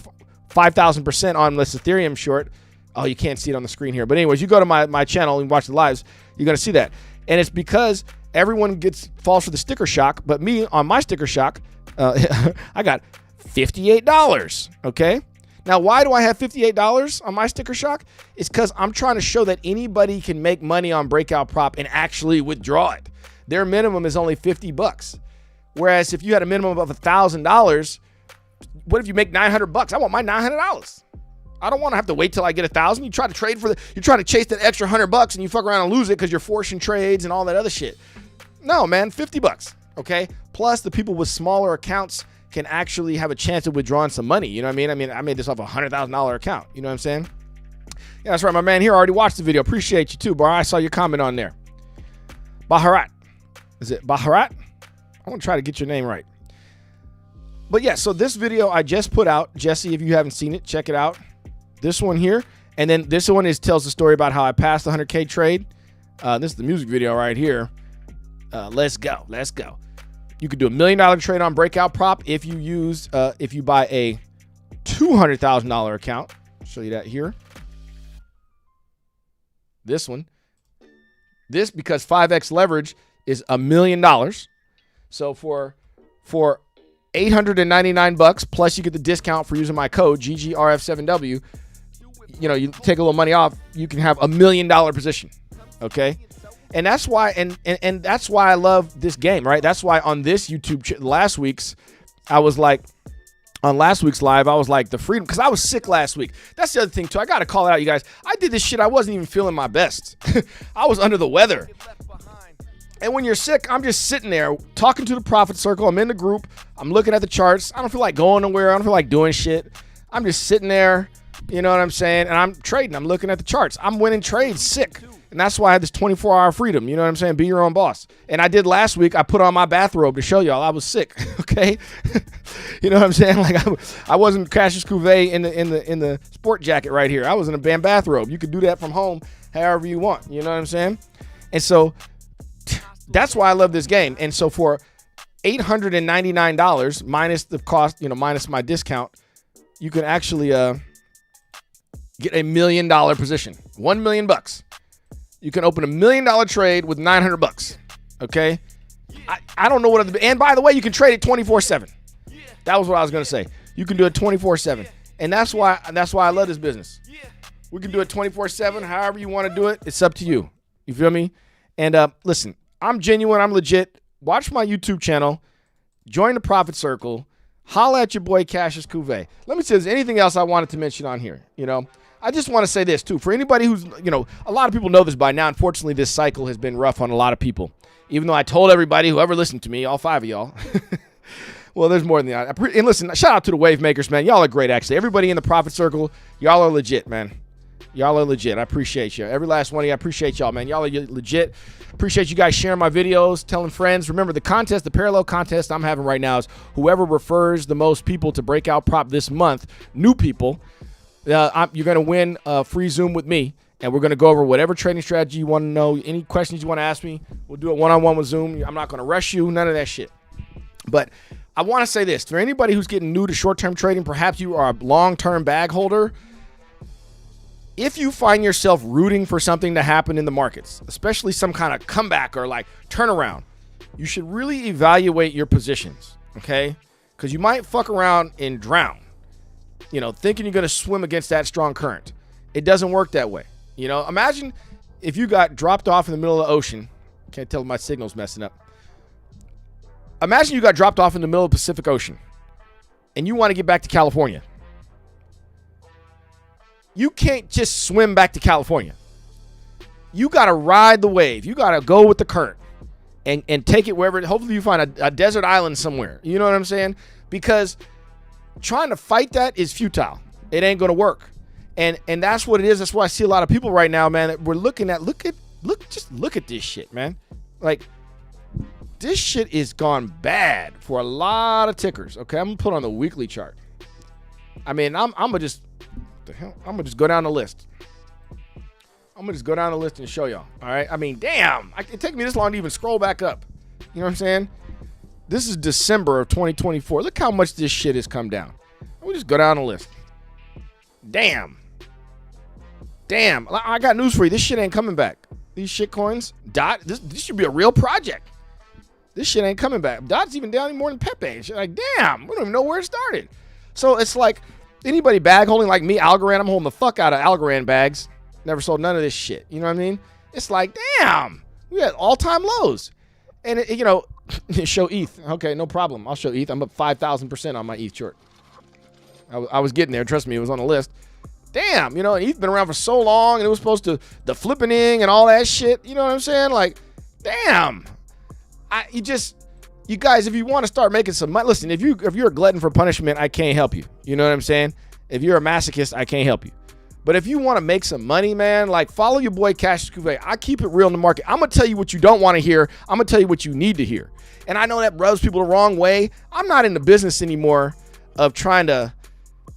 5,000% on this Ethereum short. Oh, you can't see it on the screen here. But anyways, you go to my channel and watch the lives, you're going to see that. And it's because everyone falls for the sticker shock, but me on my sticker shock, I got $58. Okay. Now, why do I have $58 on my sticker shock? It's because I'm trying to show that anybody can make money on Breakout Prop and actually withdraw it. Their minimum is only $50. Whereas if you had a minimum of $1,000, what if you make $900? I want my $900. I don't want to have to wait till I get $1,000. You try to trade you're trying to chase that extra $100 and you fuck around and lose it because you're forcing trades and all that other shit. No, man, $50. Okay. Plus, the people with smaller accounts can actually have a chance of withdrawing some money. You know what I mean? I made this off a $100,000 account. You know what I'm saying? Yeah, that's right. My man here already watched the video. Appreciate you too, bro. I saw your comment on there. Baharat. Is it Baharat? I want to try to get your name right. But yeah, so this video I just put out. Jesse, if you haven't seen it, check it out. This one here. And then this one tells the story about how I passed the 100K trade. This is the music video right here. Let's go. Let's go. You could do $1 million trade on Breakout Prop if you buy a $200,000 account. I'll show you that here. This one. This, because 5x leverage is $1 million. So for $899 plus you get the discount for using my code GGRF7W, you know, you take a little money off, you can have $1 million position. Okay. And that's why, and that's why I love this game, right? That's why on this YouTube last week's live, I was like the freedom, because I was sick last week. That's the other thing too. I got to call it out, you guys. I did this shit. I wasn't even feeling my best. I was under the weather. And when you're sick, I'm just sitting there talking to the profit circle. I'm in the group. I'm looking at the charts. I don't feel like going nowhere. I don't feel like doing shit. I'm just sitting there. You know what I'm saying? And I'm trading. I'm looking at the charts. I'm winning trades sick. And that's why I had this 24-hour freedom. You know what I'm saying? Be your own boss. And I did last week. I put on my bathrobe to show y'all I was sick. Okay? You know what I'm saying? Like I wasn't Cassius Cuvée in the sport jacket right here. I was in a band bathrobe. You could do that from home however you want. You know what I'm saying? And so that's why I love this game. And so for $899 minus the cost, you know, minus my discount, you can actually get $1 million position. $1 million. You can open $1 million trade with $900. Okay. I don't know what other, and by the way, you can trade it 24/7. That was what I was going to say. You can do it 24/7. And that's why I love this business. We can do it 24/7. However you want to do it. It's up to you. You feel me? And listen, I'm genuine. I'm legit. Watch my YouTube channel. Join the Profit Circle. Holla at your boy Cassius Cuvée. Let me see if there's anything else I wanted to mention on here. You know, I just want to say this too. For anybody who's, you know, a lot of people know this by now. Unfortunately, this cycle has been rough on a lot of people. Even though I told everybody, whoever listened to me, all 5 of y'all. Well, there's more than that. And listen, shout out to the wave makers, man. Y'all are great, actually. Everybody in the Profit Circle, y'all are legit, man. Y'all are legit. I appreciate you. Every last one of you, I appreciate y'all, man. Y'all are legit. Appreciate you guys sharing my videos, telling friends. Remember, the contest, the parallel contest I'm having right now is whoever refers the most people to Breakout Prop this month, new people, you're going to win a free Zoom with me, and we're going to go over whatever trading strategy you want to know, any questions you want to ask me. We'll do it one-on-one with Zoom. I'm not going to rush you, none of that shit. But I want to say this. For anybody who's getting new to short-term trading, perhaps you are a long-term bag holder, if you find yourself rooting for something to happen in the markets, especially some kind of comeback or like turnaround, you should really evaluate your positions, okay? Because you might fuck around and drown, you know, thinking you're going to swim against that strong current. It doesn't work that way. You know, imagine if you got dropped off in the middle of the ocean. Can't tell if my signal's messing up. Imagine you got dropped off in the middle of the Pacific Ocean and you want to get back to California. You can't just swim back to California. You got to ride the wave. You got to go with the current and take it wherever. Hopefully you find a desert island somewhere. You know what I'm saying? Because trying to fight that is futile. It ain't going to work. And that's what it is. That's why I see a lot of people right now, man, that we're looking at, just look at this shit, man. Like, this shit is gone bad for a lot of tickers. Okay, I'm going to put on the weekly chart. I mean, I'm going to just, I'm gonna just go down the list. I'm gonna just go down the list and show y'all. All right. I mean, damn, it took me this long to even scroll back up. You know what I'm saying? This is December of 2024. Look how much this shit has come down. We'll just go down the list. Damn. I got news for you. This shit ain't coming back. These shit coins. Dot. This should be a real project. This shit ain't coming back. Dot's even down more than Pepe. Shit, like, damn, we don't even know where it started. So it's like anybody bag holding like me, Algorand. I'm holding the fuck out of Algorand bags. Never sold none of this shit. You know what I mean? It's like, damn, we had all-time lows. And, show ETH. Okay, no problem. I'll show ETH. I'm up 5,000% on my ETH short. I was getting there. Trust me, it was on the list. Damn, ETH's been around for so long, and it was supposed to, the flippening and all that shit. You know what I'm saying? Like, damn. You guys, if you want to start making some money, listen, if you're a glutton for punishment, I can't help you. You know what I'm saying? If you're a masochist, I can't help you. But if you want to make some money, man, like follow your boy Cassius Cuvée. I keep it real in the market. I'm going to tell you what you don't want to hear. I'm going to tell you what you need to hear. And I know that rubs people the wrong way. I'm not in the business anymore of trying to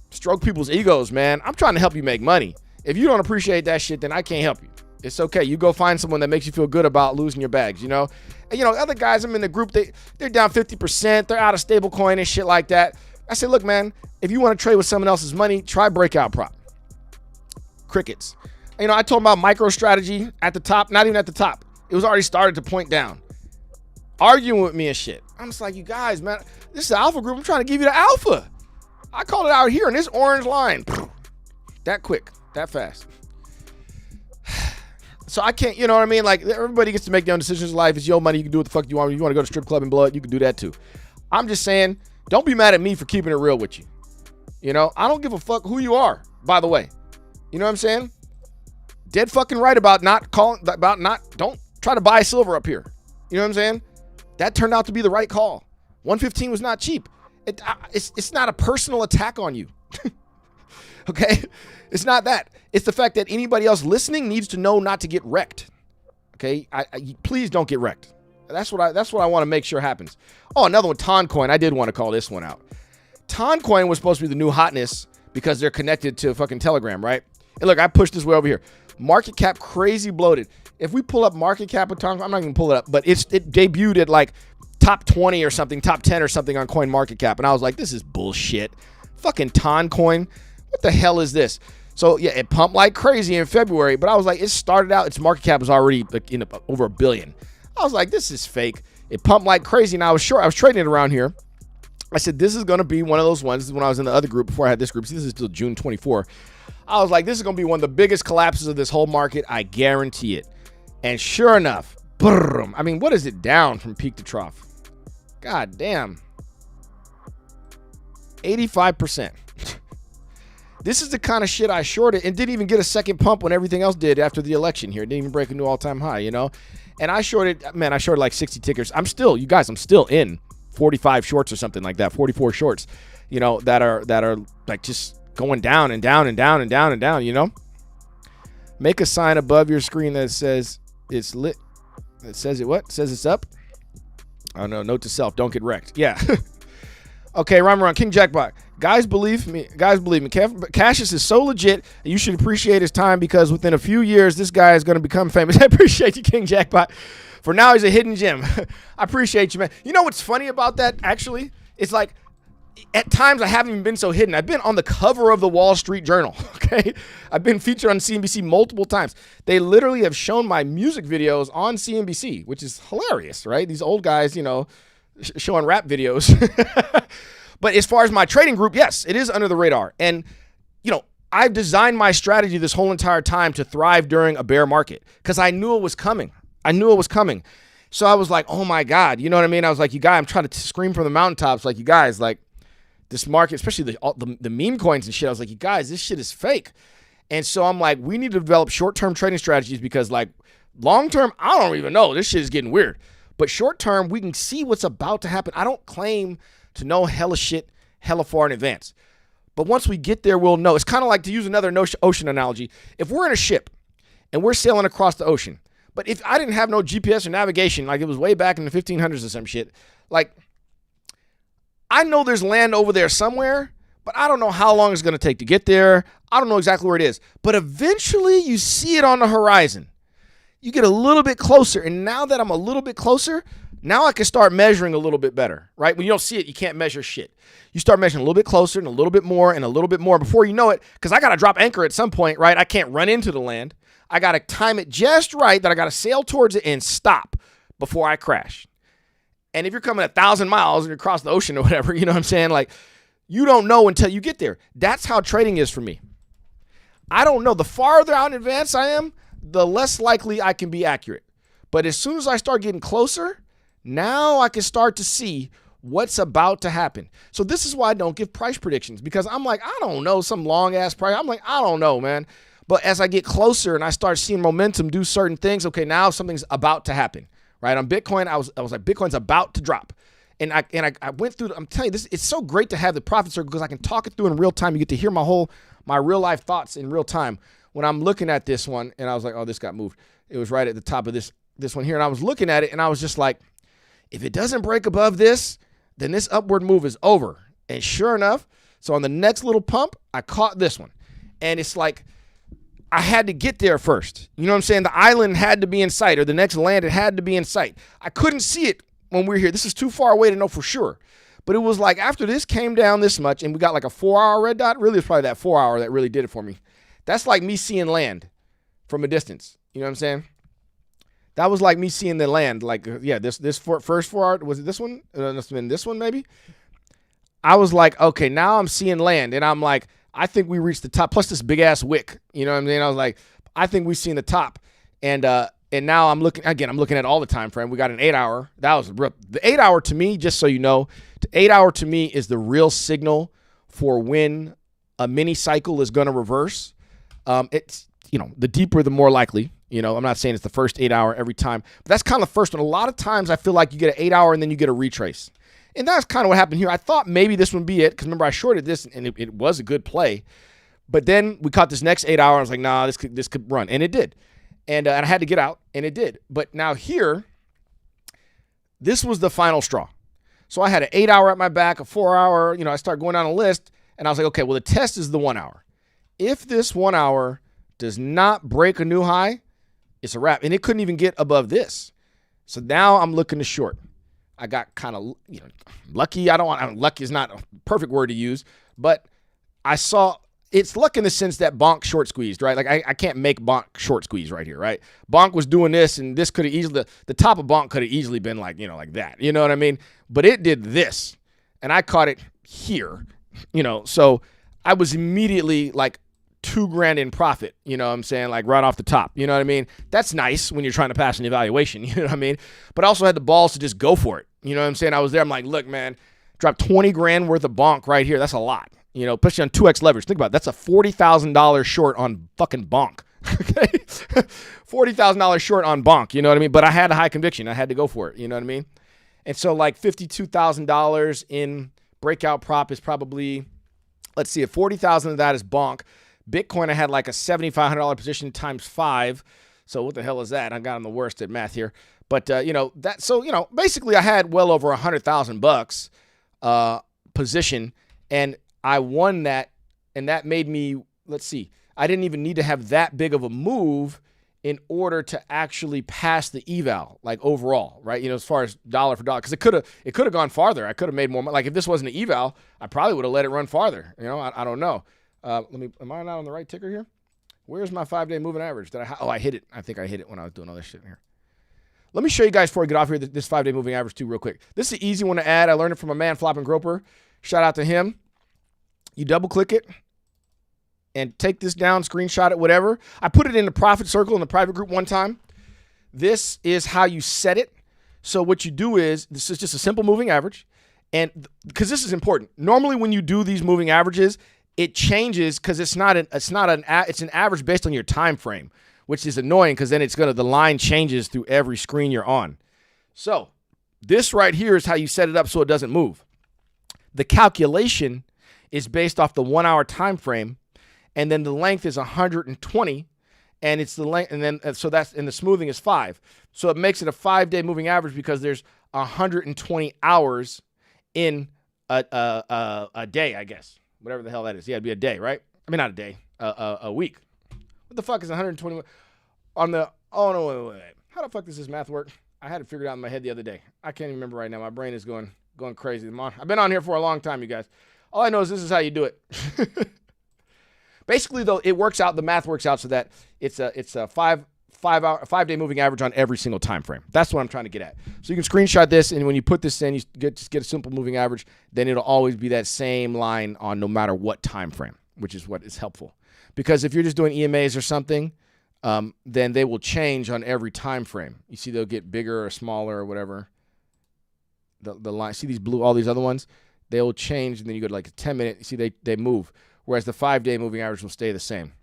stroke people's egos, man. I'm trying to help you make money. If you don't appreciate that shit, then I can't help you. It's okay. You go find someone that makes you feel good about losing your bags, And, other guys, I'm in the group, they're down 50%. They're out of stable coin and shit like that. I say, look, man, if you want to trade with someone else's money, try Breakout Prop. Crickets. I told them about micro strategy at the top, not even at the top. It was already started to point down. Arguing with me and shit. I'm just like, you guys, man, this is the alpha group. I'm trying to give you the alpha. I called it out here in this orange line. That quick, that fast. So I can't, you know what I mean? Like, everybody gets to make their own decisions in life. It's your money. You can do what the fuck you want. If you want to go to strip club and blow it, you can do that too. I'm just saying, don't be mad at me for keeping it real with you. I don't give a fuck who you are, by the way. You know what I'm saying? Dead fucking right about don't try to buy silver up here. You know what I'm saying? That turned out to be the right call. 115 was not cheap. It's not a personal attack on you. Okay? It's not that. It's the fact that anybody else listening needs to know not to get wrecked. Okay? Please don't get wrecked. That's what I want to make sure happens. Oh, another one, Toncoin. I did want to call this one out. Toncoin was supposed to be the new hotness because they're connected to fucking Telegram, right? And look, I pushed this way over here. Market cap crazy bloated. If we pull up market cap with Toncoin, I'm not going to pull it up, but it debuted at like top 20 or something, top 10 or something on Coin Market Cap. And I was like, this is bullshit. Fucking Toncoin. What the hell is this? So yeah, it pumped like crazy in February, but I was like, it started out, its market cap was already like over $1 billion. I was like, this is fake. It pumped like crazy, and I was trading it around here. I said, this is going to be one of those ones. When I was in the other group before I had this group, see, this is still June 24. I was like, this is going to be one of the biggest collapses of this whole market. I guarantee it. And sure enough, boom. I mean, what is it down from peak to trough? God damn. 85%. This is the kind of shit I shorted and didn't even get a second pump when everything else did after the election here. It didn't even break a new all-time high, And I shorted like 60 tickers. I'm still in 45 shorts or something like that, 44 shorts, that are like just going down and down and down and down and down, Make a sign above your screen that says it's lit. It says it what? It says it's up. Oh no, note to self, don't get wrecked. Yeah. Okay, Rhyme King Jackpot. Guys, believe me. Cassius is so legit, and you should appreciate his time because within a few years, this guy is going to become famous. I appreciate you, King Jackpot. For now, he's a hidden gem. I appreciate you, man. You know what's funny about that, actually? It's like, at times, I haven't even been so hidden. I've been on the cover of the Wall Street Journal, okay? I've been featured on CNBC multiple times. They literally have shown my music videos on CNBC, which is hilarious, right? These old guys, showing rap videos. But as far as my trading group, yes, it is under the radar. And, I've designed my strategy this whole entire time to thrive during a bear market because I knew it was coming. So I was like, oh my God, you know what I mean? I was like, you guys, I'm trying to scream from the mountaintops, like, you guys, like, this market, especially the meme coins and shit. I was like, you guys, this shit is fake. And so I'm like, we need to develop short-term trading strategies because, like, long-term, I don't even know. This shit is getting weird. But short-term, we can see what's about to happen. I don't claim to know hella shit hella far in advance. But once we get there, we'll know. It's kind of like, to use another ocean analogy, if we're in a ship and we're sailing across the ocean, but if I didn't have no GPS or navigation, like it was way back in the 1500s or some shit, like, I know there's land over there somewhere, but I don't know how long it's going to take to get there. I don't know exactly where it is. But eventually you see it on the horizon. You get a little bit closer. And now that I'm a little bit closer, now I can start measuring a little bit better, right? When you don't see it, you can't measure shit. You start measuring a little bit closer and a little bit more and a little bit more before you know it, because I got to drop anchor at some point, right? I can't run into the land. I got to time it just right that I got to sail towards it and stop before I crash. And if you're coming 1,000 miles and you're across the ocean or whatever, you know what I'm saying? Like, you don't know until you get there. That's how trading is for me. I don't know. The farther out in advance I am, the less likely I can be accurate. But as soon as I start getting closer, now I can start to see what's about to happen. So this is why I don't give price predictions, because I'm like, I don't know, some long ass price. I'm like, I don't know, man. But as I get closer and I start seeing momentum do certain things, okay, now something's about to happen, right? On Bitcoin, I was like, Bitcoin's about to drop. And I went through, I'm telling you, this, it's so great to have the profit circle because I can talk it through in real time. You get to hear my real life thoughts in real time. When I'm looking at this one and I was like, oh, this got moved. It was right at the top of this one here. And I was looking at it and I was just like, if it doesn't break above this, then this upward move is over. And sure enough, so on the next little pump, I caught this one. And it's like, I had to get there first. You know what I'm saying? The island had to be in sight, or the next land, it had to be in sight. I couldn't see it when we were here. This is too far away to know for sure. But it was like after this came down this much and we got like a 4-hour red dot, really it's probably that 4-hour that really did it for me. That's like me seeing land from a distance. You know what I'm saying? That was like me seeing the land. Like, yeah, this first 4 hour, was it this one? It must have been this one maybe. I was like, okay, now I'm seeing land. And I'm like, I think we reached the top, plus this big ass wick. You know what I mean? I was like, I think we've seen the top. And now I'm looking at all the time frame. We got an 8-hour. That was real. The 8-hour to me, just so you know, the 8-hour to me is the real signal for when a mini cycle is going to reverse. It's, you know, the deeper, the more likely. You know, I'm not saying it's the first 8-hour every time, but that's kind of the first one. A lot of times I feel like you get an 8-hour and then you get a retrace. And that's kind of what happened here. I thought maybe this would be it because remember I shorted this and it was a good play. But then we caught this next 8-hour. I was like, nah, this could run. And it did. And I had to get out, and it did. But now here, this was the final straw. So I had an 8-hour at my back, a 4-hour. You know, I started going down a list, and I was like, okay, well, the test is the 1 hour. If this 1 hour does not break a new high, it's a wrap. And it couldn't even get above this. So now I'm looking to short. I got kind of, you know, lucky. Lucky is not a perfect word to use, but I saw. It's luck in the sense that Bonk short squeezed, right? Like I can't make Bonk short squeeze right here, right? Bonk was doing this, and this could have easily, the top of Bonk could have easily been like, you know, like that. You know what I mean? But it did this, and I caught it here, you know. So I was immediately like $2,000 in profit, you know what I'm saying? Like right off the top, you know what I mean? That's nice when you're trying to pass an evaluation, you know what I mean? But I also had the balls to just go for it. You know what I'm saying? I was there. I'm like, look, man, dropped $20,000 worth of Bonk right here. That's a lot. You know, especially on 2x leverage. Think about it. That's a $40,000 short on fucking Bonk. Okay? $40,000 short on Bonk. You know what I mean? But I had a high conviction. I had to go for it. You know what I mean? And so like $52,000 in Breakout Prop is probably, let's see, if 40,000 of that is Bonk. Bitcoin, I had like a $7,500 position times 5. So what the hell is that? I got on the worst at math here. But, you know, that, so, you know, basically I had well over $100,000 position, and I won that, and that made me, let's see, I didn't even need to have that big of a move in order to actually pass the eval, like overall, right? You know, as far as dollar for dollar, because it could have gone farther. I could have made more money. Like if this wasn't an eval, I probably would have let it run farther. You know, I don't know. Am I not on the right ticker here? Where's my 5-day moving average? I hit it. I think I hit it when I was doing all this shit here. Let me show you guys before I get off here this 5-day moving average too real quick. This is an easy one to add. I learned it from a man, Flopping Groper. Shout out to him. You double click it and take this down, screenshot it, whatever. I put it in the profit circle in the private group one time. This is how you set it. So what you do is, this is just a simple moving average. And because this is important. Normally when you do these moving averages, it changes because it's an average based on your time frame, which is annoying because then the line changes through every screen you're on. So this right here is how you set it up so it doesn't move. The calculation is based off the 1 hour time frame, and then the length is 120, and it's the length, and then so that's, and the smoothing is 5. So it makes it a 5-day moving average because there's 120 hours in a day, I guess. Whatever the hell that is. Yeah, it'd be a day, right? I mean, not a day, a week. What the fuck is 120 on the, oh no, wait. How the fuck does this math work? I had it figured out in my head the other day. I can't even remember right now. My brain is going crazy. I've been on here for a long time, you guys. All I know is this is how you do it. Basically, though, it works out. The math works out so that it's a 5-day moving average on every single time frame. That's what I'm trying to get at. So you can screenshot this, and when you put this in, you just get a simple moving average. Then it'll always be that same line on no matter what time frame, which is what is helpful. Because if you're just doing EMAs or something, then they will change on every time frame. You see, they'll get bigger or smaller or whatever. The line, see these blue, all these other ones, they will change, and then you go to like a 10-minute. You see, they move. Whereas the 5-day moving average will stay the same.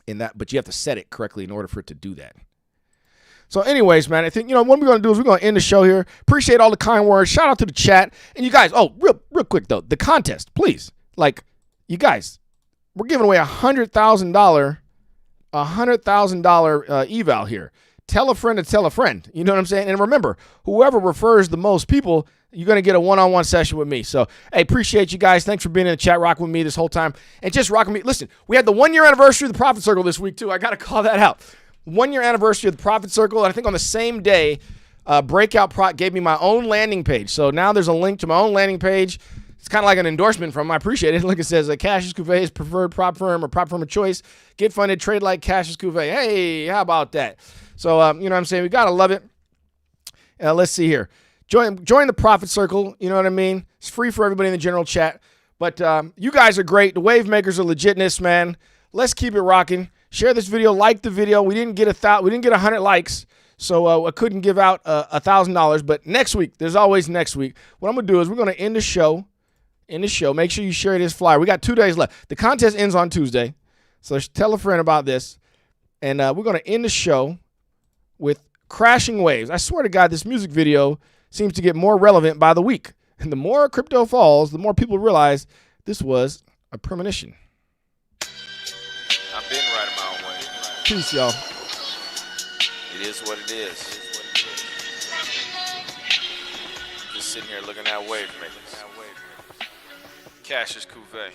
But you have to set it correctly in order for it to do that. So anyways, man, I think, what we're going to do is we're going to end the show here. Appreciate all the kind words. Shout out to the chat. And you guys, real quick, though, the contest, please. Like, you guys, we're giving away $100,000 eval here. Tell a friend to tell a friend. You know what I'm saying? And remember, whoever refers the most people, you're going to get a one-on-one session with me. So, hey, appreciate you guys. Thanks for being in the chat, rocking with me this whole time. And just rocking me. Listen, we had the 1-year anniversary of the Profit Circle this week, too. I got to call that out. 1-year anniversary of the Profit Circle. And I think on the same day, Breakout Prop gave me my own landing page. So now there's a link to my own landing page. It's kind of like an endorsement from him. I appreciate it. Like it says, Cassius Cuvée preferred prop firm or prop firm of choice. Get funded, trade like Cassius Cuvée. Hey, how about that? So, you know what I'm saying? We got to love it. Let's see here. Join the Profit Circle. You know what I mean? It's free for everybody in the general chat. But you guys are great. The wave makers are legitness, man. Let's keep it rocking. Share this video. Like the video. We didn't get 100 likes, so I couldn't give out $1,000. But next week, there's always next week. What I'm gonna do is we're gonna end the show. Make sure you share this flyer. We got 2 days left. The contest ends on Tuesday, so tell a friend about this. And we're gonna end the show with Crashing Waves. I swear to God, this music video seems to get more relevant by the week. And the more crypto falls, the more people realize this was a premonition. I've been riding my own way. Peace, y'all. It is what it is. Just sitting here looking at wave makers. Cassius Cuvée.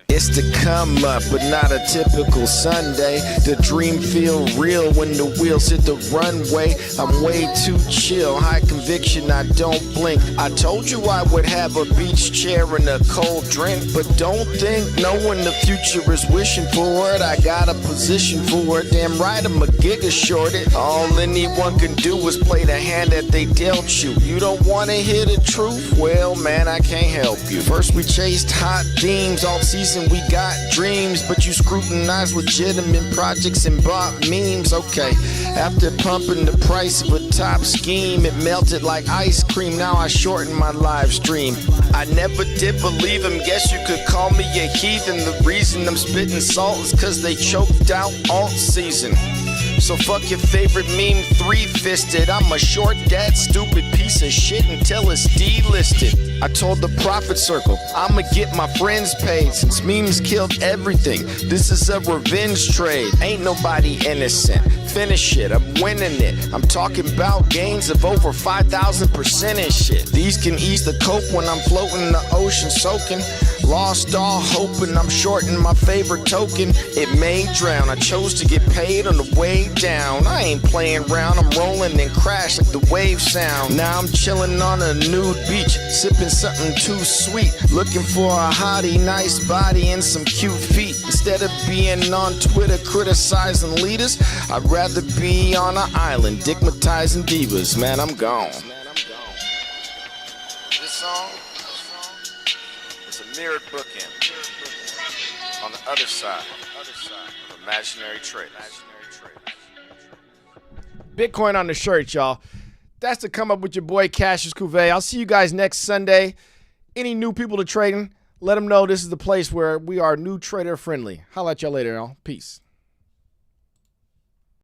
It's the come up, but not a typical Sunday. The dream feel real when the wheels hit the runway. I'm way too chill, high conviction, I don't blink. I told you I would have a beach chair and a cold drink, but don't think knowing the future is wishing for it. I got a position for it, damn right I'm a giga shorted. All anyone can do is play the hand that they dealt you. You don't want to hear the truth? Well, man, I can't help you. First we chased hot themes, all season we got dreams, but you scrutinize legitimate projects and bought memes. Okay, after pumping the price of a top scheme, it melted like ice cream. Now I shorten my live stream. I never did believe him, guess you could call me a heathen. The reason I'm spitting salt is cause they choked out alt season. So fuck your favorite meme, three-fisted. I'm a short, that stupid piece of shit until it's delisted. I told the Profit Circle, I'ma get my friends paid since memes killed everything. This is a revenge trade. Ain't nobody innocent. Finish it, I'm winning it. I'm talking about gains of over 5,000% and shit. These can ease the cope when I'm floating in the ocean soaking. Lost all hope and I'm shorting my favorite token. It may drown. I chose to get paid on the way down. I ain't playing around. I'm rolling and crash like the wave sound. Now I'm chilling on a nude beach, sipping something too sweet, looking for a hottie, nice body and some cute feet. Instead of being on Twitter criticizing leaders, I'd rather be on an island digmatizing divas. Man, I'm gone. This song is a mirrored bookend on the other side of imaginary trade. Bitcoin on the shirt, y'all. That's to come up with your boy Cassius Cuvée. I'll see you guys next Sunday. Any new people to trading, let them know this is the place where we are new trader friendly. Holla at y'all later, y'all. Peace.